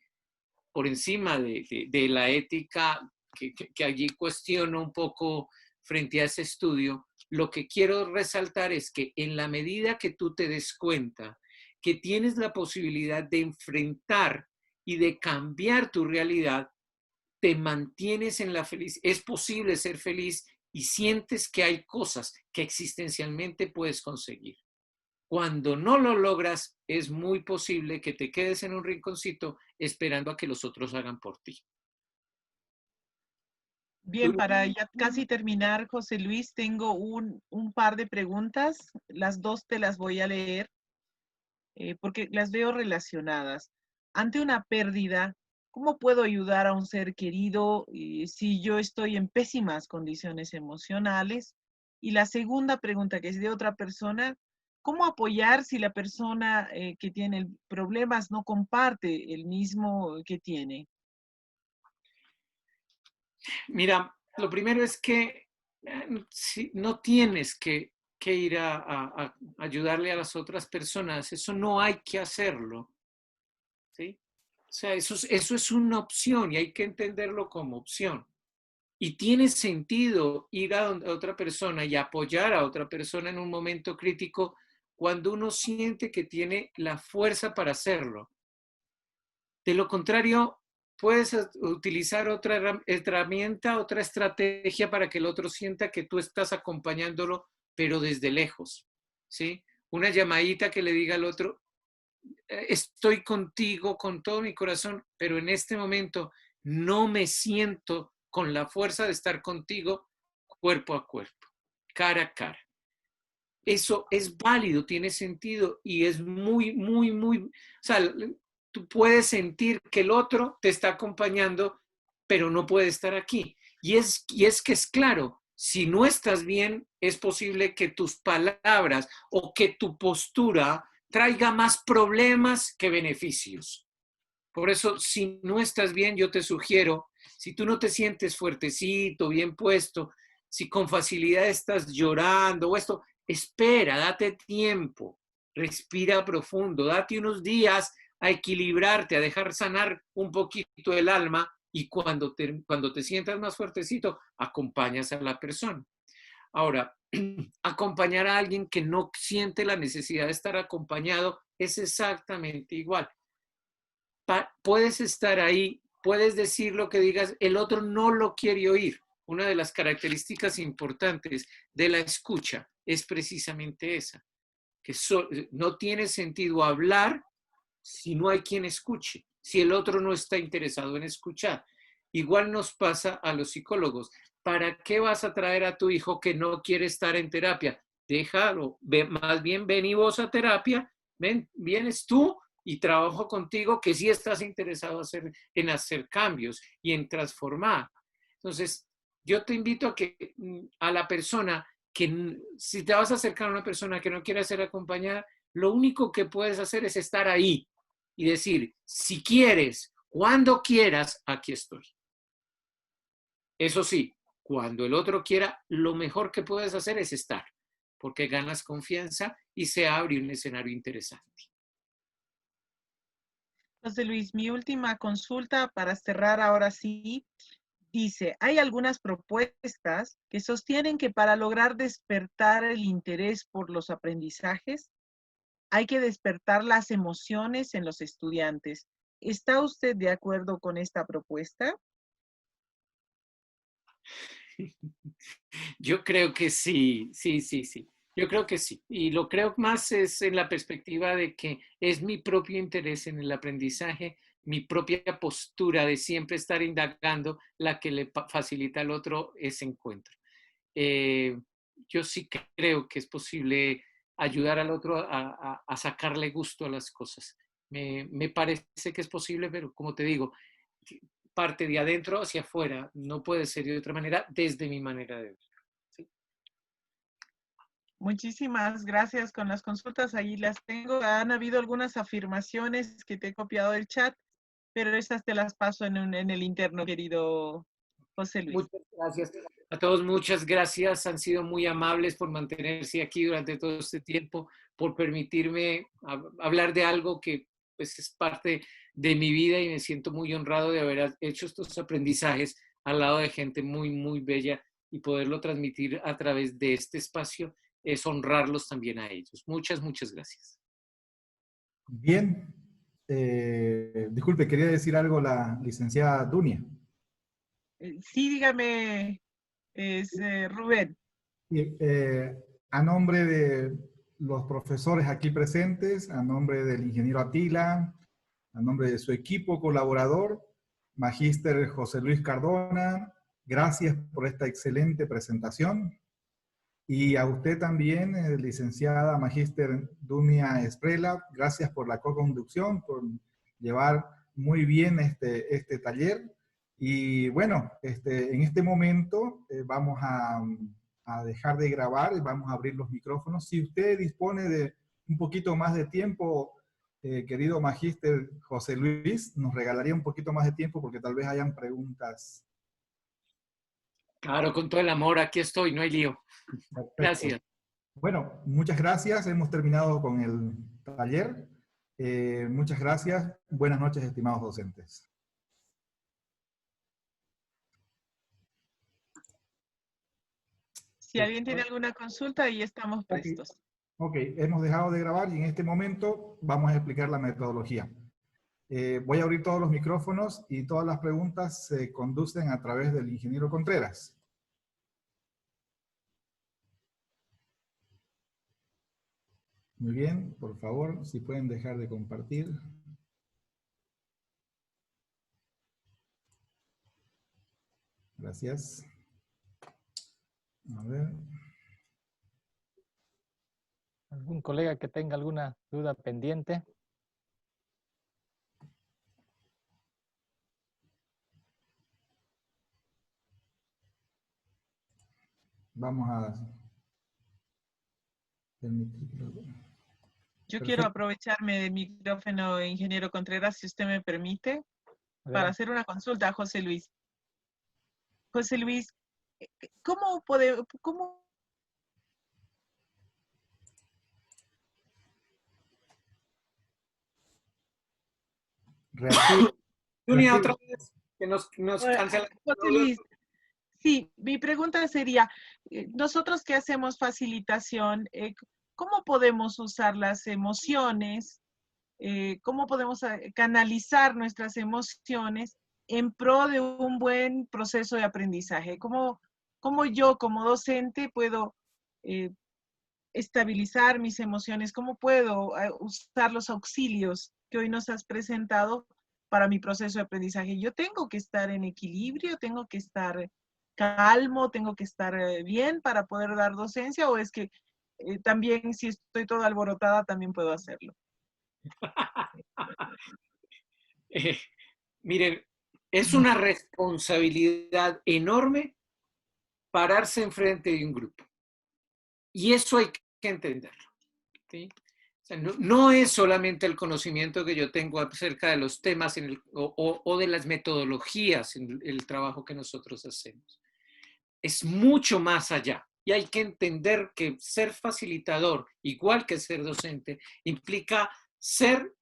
Por encima de la ética que allí cuestiono un poco frente a ese estudio, lo que quiero resaltar es que en la medida que tú te des cuenta que tienes la posibilidad de enfrentar y de cambiar tu realidad, te mantienes en la felicidad. Es posible ser feliz y sientes que hay cosas que existencialmente puedes conseguir. Cuando no lo logras, es muy posible que te quedes en un rinconcito esperando a que los otros hagan por ti. Bien, para ya casi terminar, José Luis, tengo un par de preguntas. Las dos te las voy a leer porque las veo relacionadas. Ante una pérdida, ¿cómo puedo ayudar a un ser querido si yo estoy en pésimas condiciones emocionales? Y la segunda pregunta, que es de otra persona, ¿cómo apoyar si la persona que tiene problemas no comparte el mismo que tiene? Mira, lo primero es que no tienes que ir a ayudarle a las otras personas. Eso no hay que hacerlo, ¿sí? O sea, eso es una opción y hay que entenderlo como opción. Y tiene sentido ir a otra persona y apoyar a otra persona en un momento crítico cuando uno siente que tiene la fuerza para hacerlo. De lo contrario, puedes utilizar otra herramienta, otra estrategia para que el otro sienta que tú estás acompañándolo, pero desde lejos, ¿sí? Una llamadita que le diga al otro, estoy contigo con todo mi corazón, pero en este momento no me siento con la fuerza de estar contigo cuerpo a cuerpo, cara a cara. Eso es válido, tiene sentido y es o sea, tú puedes sentir que el otro te está acompañando, pero no puede estar aquí. Y es que es claro, si no estás bien, es posible que tus palabras o que tu postura traiga más problemas que beneficios. Por eso, si no estás bien, yo te sugiero, si tú no te sientes fuertecito, bien puesto, si con facilidad estás llorando o esto, espera, date tiempo, respira profundo, date unos días a equilibrarte, a dejar sanar un poquito el alma, y cuando te sientas más fuertecito, acompañas a la persona. Ahora, acompañar a alguien que no siente la necesidad de estar acompañado es exactamente igual. Puedes estar ahí, puedes decir lo que digas, el otro no lo quiere oír. Una de las características importantes de la escucha es precisamente esa, que no tiene sentido hablar si no hay quien escuche, si el otro no está interesado en escuchar. Igual nos pasa a los psicólogos. ¿Para qué vas a traer a tu hijo que no quiere estar en terapia? Déjalo, más bien ven y vos a terapia, vienes tú y trabajo contigo que sí estás interesado en hacer cambios y en transformar. Entonces, yo te invito a que a la persona que, si te vas a acercar a una persona que no quiere ser acompañada, lo único que puedes hacer es estar ahí y decir, si quieres, cuando quieras, aquí estoy. Eso sí, cuando el otro quiera, lo mejor que puedes hacer es estar, porque ganas confianza y se abre un escenario interesante. José Luis, mi última consulta para cerrar ahora sí. Dice, hay algunas propuestas que sostienen que para lograr despertar el interés por los aprendizajes, hay que despertar las emociones en los estudiantes. ¿Está usted de acuerdo con esta propuesta? Yo creo que sí. Yo creo que sí. Y lo creo más es en la perspectiva de que es mi propio interés en el aprendizaje, mi propia postura de siempre estar indagando la que le facilita al otro ese encuentro. Yo sí creo que es posible ayudar al otro a sacarle gusto a las cosas. Me parece que es posible, pero como te digo, parte de adentro hacia afuera, no puede ser de otra manera desde mi manera de ver. ¿Sí? Muchísimas gracias con las consultas, ahí las tengo. Han habido algunas afirmaciones que te he copiado del chat, pero esas te las paso en el interno, querido José Luis. Muchas gracias a todos, muchas gracias. Han sido muy amables por mantenerse aquí durante todo este tiempo, por permitirme hablar de algo que pues, es parte de mi vida y me siento muy honrado de haber hecho estos aprendizajes al lado de gente muy, muy bella y poderlo transmitir a través de este espacio es honrarlos también a ellos. Muchas, muchas gracias. Bien. Disculpe, quería decir algo la licenciada Dunia. Sí, dígame, Rubén. A nombre de los profesores aquí presentes, a nombre del ingeniero Atila, a nombre de su equipo colaborador, Magíster José Luis Cardona, gracias por esta excelente presentación. Y a usted también, licenciada Magíster Dunia Esprela, gracias por la co-conducción, por llevar muy bien este taller. Y bueno, en este momento vamos a dejar de grabar y vamos a abrir los micrófonos. Si usted dispone de un poquito más de tiempo, querido Magíster José Luis, nos regalaría un poquito más de tiempo porque tal vez hayan preguntas. Claro, con todo el amor, aquí estoy, no hay lío. Perfecto. Gracias. Bueno, muchas gracias. Hemos terminado con el taller. Muchas gracias. Buenas noches, estimados docentes. Si alguien tiene alguna consulta, ahí estamos prestos. Ok, hemos dejado de grabar y en este momento vamos a explicar la metodología. Voy a abrir todos los micrófonos y todas las preguntas se conducen a través del ingeniero Contreras. Muy bien, por favor, si pueden dejar de compartir. Gracias. A ver. ¿Algún colega que tenga alguna duda pendiente? Vamos a permitirlo. Yo quiero aprovecharme del micrófono, ingeniero Contreras, si usted me permite, para hacer una consulta a José Luis. José Luis, ¿cómo podemos... Dunia, otra vez, que nos cancela. José Luis, sí, mi pregunta sería, nosotros que hacemos facilitación, ¿cómo podemos usar las emociones? ¿Cómo podemos canalizar nuestras emociones en pro de un buen proceso de aprendizaje? ¿Cómo yo como docente puedo estabilizar mis emociones? ¿Cómo puedo usar los auxilios que hoy nos has presentado para mi proceso de aprendizaje? Yo tengo que estar en equilibrio, tengo que estar calmo, tengo que estar bien para poder dar docencia, o es que también si estoy toda alborotada también puedo hacerlo. Miren, es una responsabilidad enorme pararse enfrente de un grupo. Y eso hay que entenderlo. ¿Sí? O sea, no es solamente el conocimiento que yo tengo acerca de los temas o de las metodologías en el trabajo que nosotros hacemos. Es mucho más allá. Y hay que entender que ser facilitador, igual que ser docente, implica ser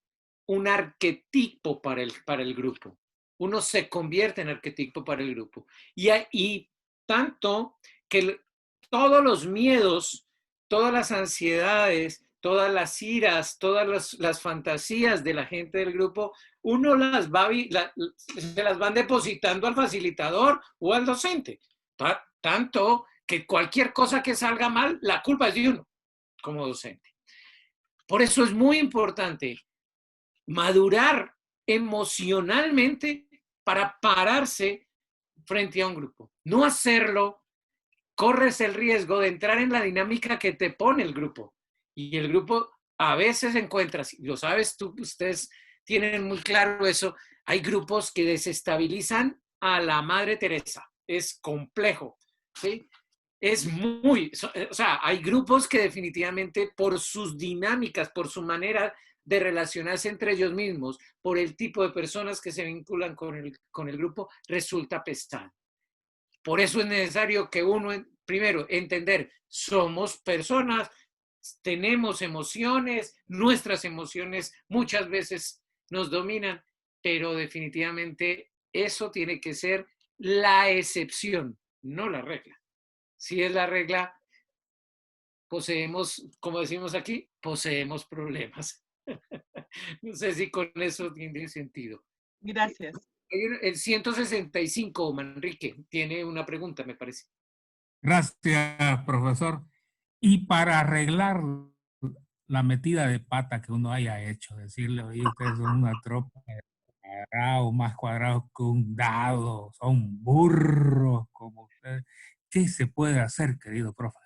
un arquetipo para el grupo. Uno se convierte en arquetipo para el grupo. Y tanto que todos los miedos, todas las ansiedades, todas las iras, todas las fantasías de la gente del grupo, uno se las van depositando al facilitador o al docente. Tanto que cualquier cosa que salga mal, la culpa es de uno como docente. Por eso es muy importante madurar emocionalmente para pararse frente a un grupo. No hacerlo, corres el riesgo de entrar en la dinámica que te pone el grupo. Y el grupo a veces encuentras, y lo sabes tú, ustedes tienen muy claro eso, hay grupos que desestabilizan a la Madre Teresa. Es complejo, ¿sí? Es muy, o sea, hay grupos que definitivamente por sus dinámicas, por su manera de relacionarse entre ellos mismos, por el tipo de personas que se vinculan con el grupo, resulta pesado. Por eso es necesario que uno, primero, entender, somos personas, tenemos emociones, nuestras emociones muchas veces nos dominan, pero definitivamente eso tiene que ser la excepción, no la regla. Si es la regla, poseemos, como decimos aquí, poseemos problemas. No sé si con eso tiene sentido. Gracias. El 165, Manrique, tiene una pregunta, me parece. Gracias, profesor. Y para arreglar la metida de pata que uno haya hecho, decirle, oye, ustedes son una tropa de cuadrados, más cuadrados que un dado, son burros como ustedes. ¿Qué se puede hacer, querido profe?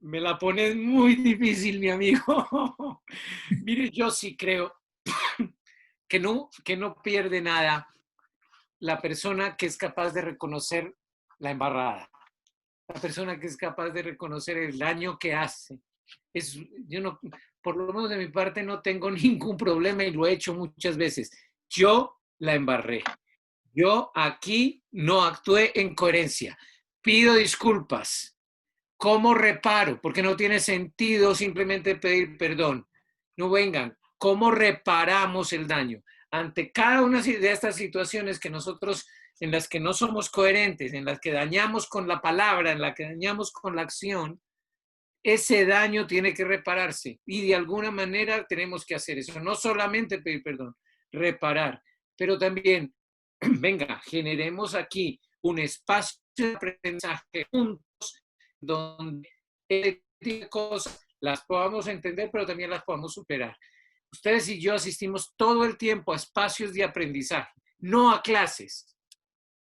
Me la pones muy difícil, mi amigo. Mire, yo sí creo que no pierde nada la persona que es capaz de reconocer la embarrada, la persona que es capaz de reconocer el daño que hace. Yo no, por lo menos de mi parte, no tengo ningún problema y lo he hecho muchas veces. Yo la embarré. Yo aquí no actué en coherencia. Pido disculpas. ¿Cómo reparo? Porque no tiene sentido simplemente pedir perdón. No vengan. ¿Cómo reparamos el daño? Ante cada una de estas situaciones que nosotros, en las que no somos coherentes, en las que dañamos con la palabra, en las que dañamos con la acción, ese daño tiene que repararse y de alguna manera tenemos que hacer eso. No solamente pedir perdón, reparar, pero también, venga, generemos aquí un espacio de aprendizaje juntos donde cosas las podamos entender, pero también las podamos superar. Ustedes y yo asistimos todo el tiempo a espacios de aprendizaje, no a clases.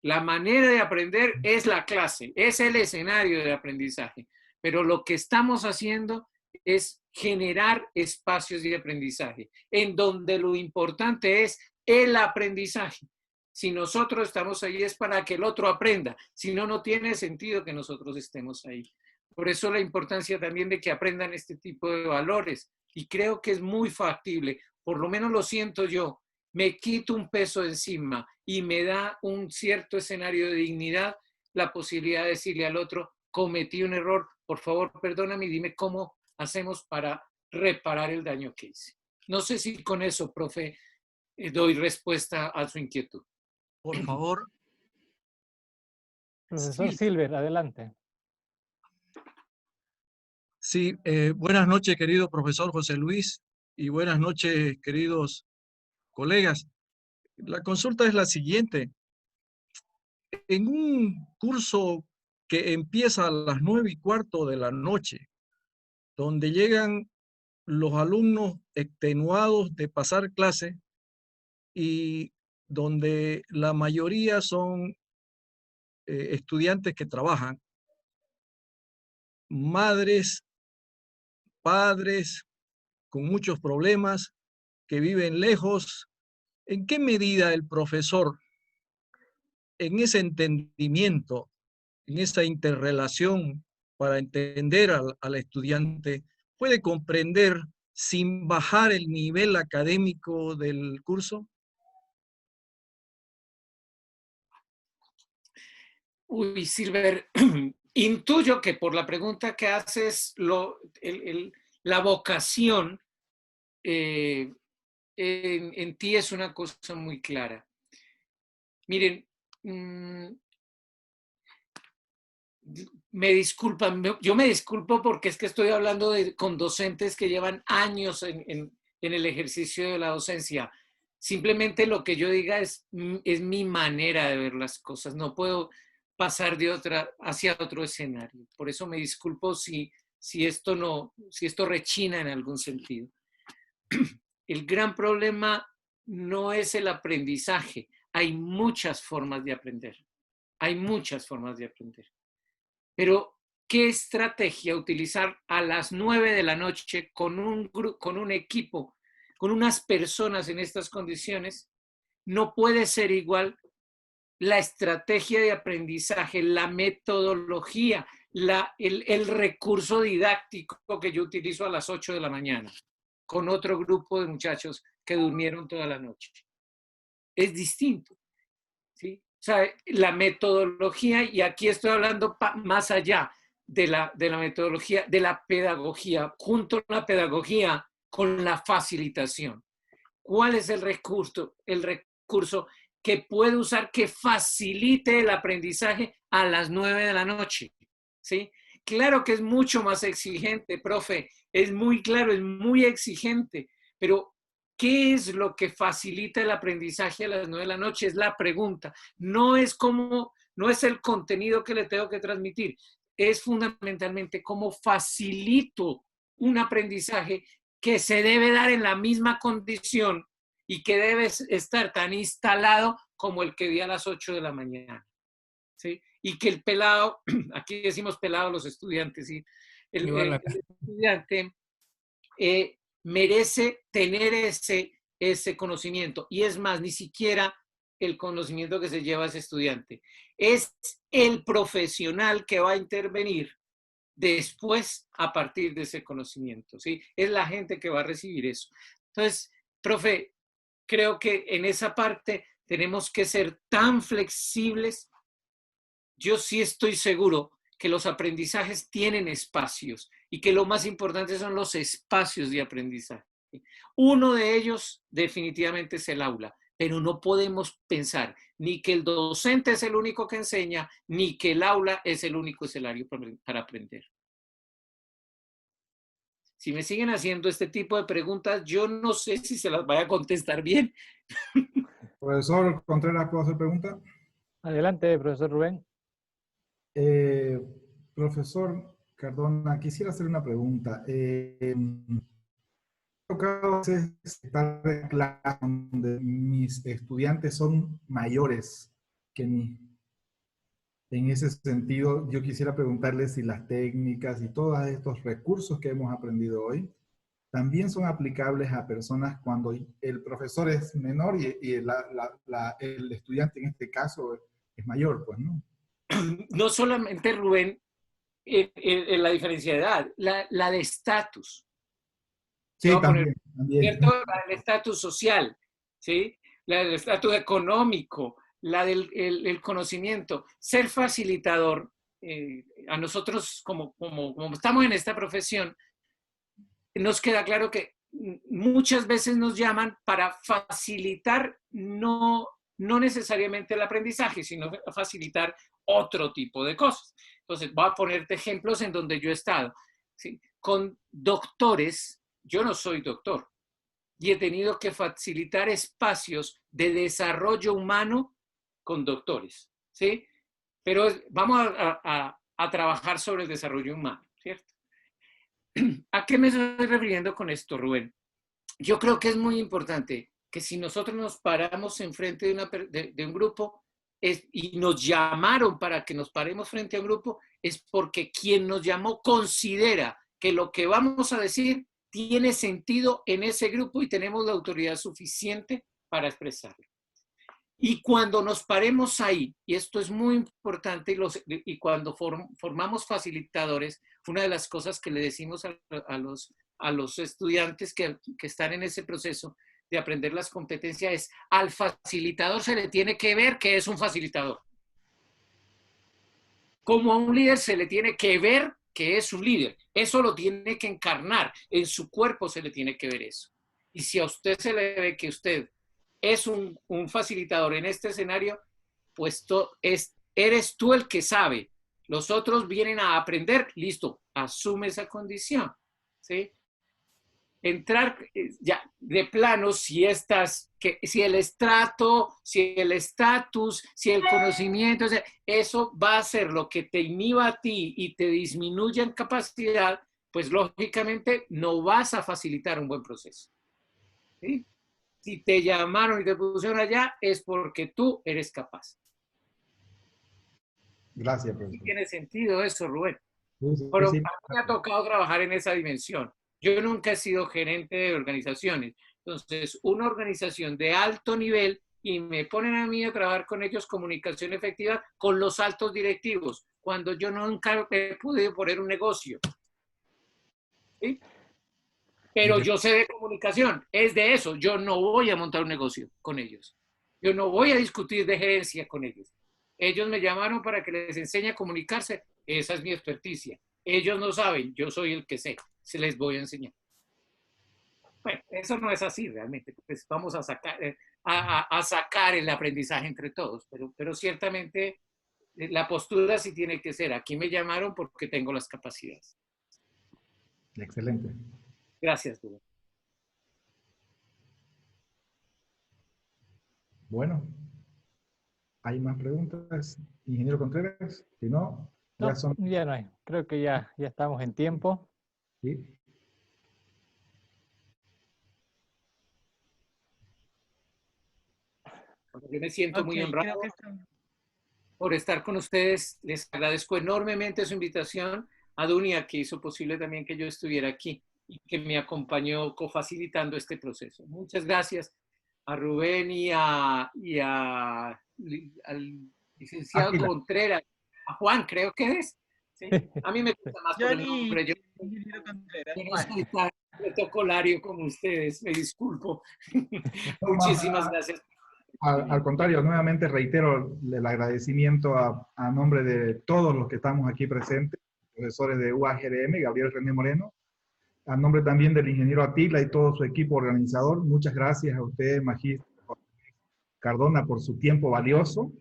La manera de aprender es la clase, es el escenario de aprendizaje, pero lo que estamos haciendo es generar espacios de aprendizaje, en donde lo importante es el aprendizaje. Si nosotros estamos ahí es para que el otro aprenda, si no, no tiene sentido que nosotros estemos ahí. Por eso la importancia también de que aprendan este tipo de valores. Y creo que es muy factible, por lo menos lo siento yo, me quito un peso encima y me da un cierto escenario de dignidad la posibilidad de decirle al otro, cometí un error, por favor, perdóname y dime cómo hacemos para reparar el daño que hice. No sé si con eso, profe, doy respuesta a su inquietud. Por favor. Profesor Sí. Silver, adelante. Sí, buenas noches, querido profesor José Luis, y buenas noches, queridos colegas. La consulta es la siguiente. En un curso que empieza a las 9:15 de la noche, donde llegan los alumnos extenuados de pasar clase y donde la mayoría son estudiantes que trabajan, madres, padres con muchos problemas, que viven lejos. ¿En qué medida el profesor, en ese entendimiento, en esa interrelación para entender al estudiante, puede comprender sin bajar el nivel académico del curso? Uy, Silver, intuyo que por la pregunta que haces, la vocación en ti es una cosa muy clara. Miren, me disculpan, yo me disculpo porque es que estoy hablando con docentes que llevan años en el ejercicio de la docencia. Simplemente lo que yo diga es mi manera de ver las cosas. No puedo pasar hacia otro escenario. Por eso me disculpo si esto rechina en algún sentido. El gran problema no es el aprendizaje. Hay muchas formas de aprender. Hay muchas formas de aprender. Pero qué estrategia utilizar a las 9 de la noche con un equipo, con unas personas en estas condiciones, no puede ser igual la estrategia de aprendizaje, la metodología, el recurso didáctico que yo utilizo a las 8 de la mañana con otro grupo de muchachos que durmieron toda la noche. Es distinto, ¿sí? O sea, la metodología, y aquí estoy hablando más allá de la metodología, de la pedagogía, junto a la pedagogía con la facilitación. ¿Cuál es el recurso que puede usar que facilite el aprendizaje a las 9 de la noche? ¿Sí? Claro que es mucho más exigente, profe, es muy claro, es muy exigente, pero ¿qué es lo que facilita el aprendizaje a las 9 de la noche? Es la pregunta. No es el contenido que le tengo que transmitir, es fundamentalmente cómo facilito un aprendizaje que se debe dar en la misma condición y que debe estar tan instalado como el que di a las 8 de la mañana. ¿Sí? Y que el pelado, aquí decimos pelado a los estudiantes, ¿sí? el estudiante merece tener ese conocimiento. Y es más, ni siquiera el conocimiento que se lleva ese estudiante. Es el profesional que va a intervenir después a partir de ese conocimiento, ¿sí? Es la gente que va a recibir eso. Entonces, profe, creo que en esa parte tenemos que ser tan flexibles. Yo sí estoy seguro que los aprendizajes tienen espacios y que lo más importante son los espacios de aprendizaje. Uno de ellos definitivamente es el aula, pero no podemos pensar ni que el docente es el único que enseña, ni que el aula es el único escenario para aprender. Si me siguen haciendo este tipo de preguntas, yo no sé si se las voy a contestar bien. Profesor Contreras, ¿puedo hacer pregunta? Adelante, profesor Rubén. Profesor Cardona, quisiera hacer una pregunta. Tocado estar en clase donde mis estudiantes son mayores que mí. En ese sentido, yo quisiera preguntarles si las técnicas y todos estos recursos que hemos aprendido hoy también son aplicables a personas cuando el profesor es menor y el estudiante en este caso es mayor, pues, ¿no? No solamente, Rubén, en la diferencia de edad, la de estatus. Sí, también. ¿Cierto? La del estatus social, ¿sí? La del estatus económico, la del el conocimiento. Ser facilitador, a nosotros como estamos en esta profesión, nos queda claro que muchas veces nos llaman para facilitar no necesariamente el aprendizaje, sino facilitar otro tipo de cosas. Entonces, voy a ponerte ejemplos en donde yo he estado, ¿sí? Con doctores. Yo no soy doctor y he tenido que facilitar espacios de desarrollo humano con doctores, ¿sí? Pero vamos a trabajar sobre el desarrollo humano, ¿cierto? ¿A qué me estoy refiriendo con esto, Rubén? Yo creo que es muy importante que si nosotros nos paramos enfrente de un grupo y nos llamaron para que nos paremos frente a un grupo, es porque quien nos llamó considera que lo que vamos a decir tiene sentido en ese grupo y tenemos la autoridad suficiente para expresarlo. Y cuando nos paremos ahí, y esto es muy importante, y cuando formamos facilitadores, una de las cosas que le decimos a los estudiantes que están en ese proceso de aprender las competencias es, al facilitador se le tiene que ver que es un facilitador. Como a un líder se le tiene que ver que es un líder. Eso lo tiene que encarnar. En su cuerpo se le tiene que ver eso. Y si a usted se le ve que usted es un facilitador en este escenario, pues eres tú el que sabe. Los otros vienen a aprender. Listo, asume esa condición. ¿Sí? Entrar ya de plano si el estrato, si el estatus, si el conocimiento, eso va a ser lo que te inhiba a ti y te disminuye en capacidad, pues lógicamente no vas a facilitar un buen proceso. ¿Sí? Si te llamaron y te pusieron allá, es porque tú eres capaz. Gracias, profesor. ¿Sí tiene sentido eso, Rubén? Pero a mí me ha tocado trabajar en esa dimensión. Yo nunca he sido gerente de organizaciones. Entonces, una organización de alto nivel y me ponen a mí a trabajar con ellos comunicación efectiva con los altos directivos, cuando yo nunca he podido poner un negocio. ¿Sí? Pero yo sé de comunicación, es de eso. Yo no voy a montar un negocio con ellos. Yo no voy a discutir de gerencia con ellos. Ellos me llamaron para que les enseñe a comunicarse. Esa es mi experticia. Ellos no saben, yo soy el que sé. Se les voy a enseñar. Bueno, eso no es así realmente. Pues vamos a sacar el aprendizaje entre todos. Pero ciertamente la postura sí tiene que ser, aquí me llamaron porque tengo las capacidades. Excelente. Gracias, Rubén. Bueno, ¿hay más preguntas, ingeniero Contreras? Si no, No, ya son... ya no hay. Creo que ya estamos en tiempo. ¿Sí? Yo me siento muy honrado creo que por estar con ustedes. Les agradezco enormemente su invitación. A Dunia, que hizo posible también que yo estuviera aquí y que me acompañó cofacilitando este proceso. Muchas gracias a Rubén y al licenciado Águila. Contreras, a Juan, creo que es. ¿Sí? A mí me gusta más por el nombre. Yo no soy tan protocolario como ustedes, me disculpo. Muchísimas gracias. Al contrario, nuevamente reitero el agradecimiento a nombre de todos los que estamos aquí presentes, profesores de UAGRM, Gabriel René Moreno, a nombre también del ingeniero Atila y todo su equipo organizador. Muchas gracias a usted, Magíster Cardona, por su tiempo valioso,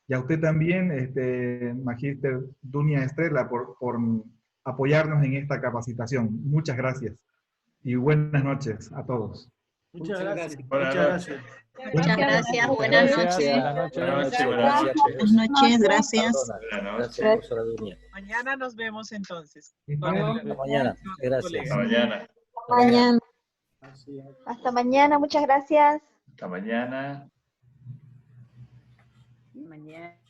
y a usted también, Magíster Dunia Estrella, por apoyarnos en esta capacitación. Muchas gracias y buenas noches a todos. Muchas gracias. Muchas gracias. Muchas gracias, buenas noches. Buenas noches. Buenas Noches, gracias. Gracias, profesora Dunia. Mañana nos vemos entonces. Hasta mañana. Gracias. Hasta mañana. Mañana. Hasta mañana, muchas gracias. Hasta mañana. Mañana.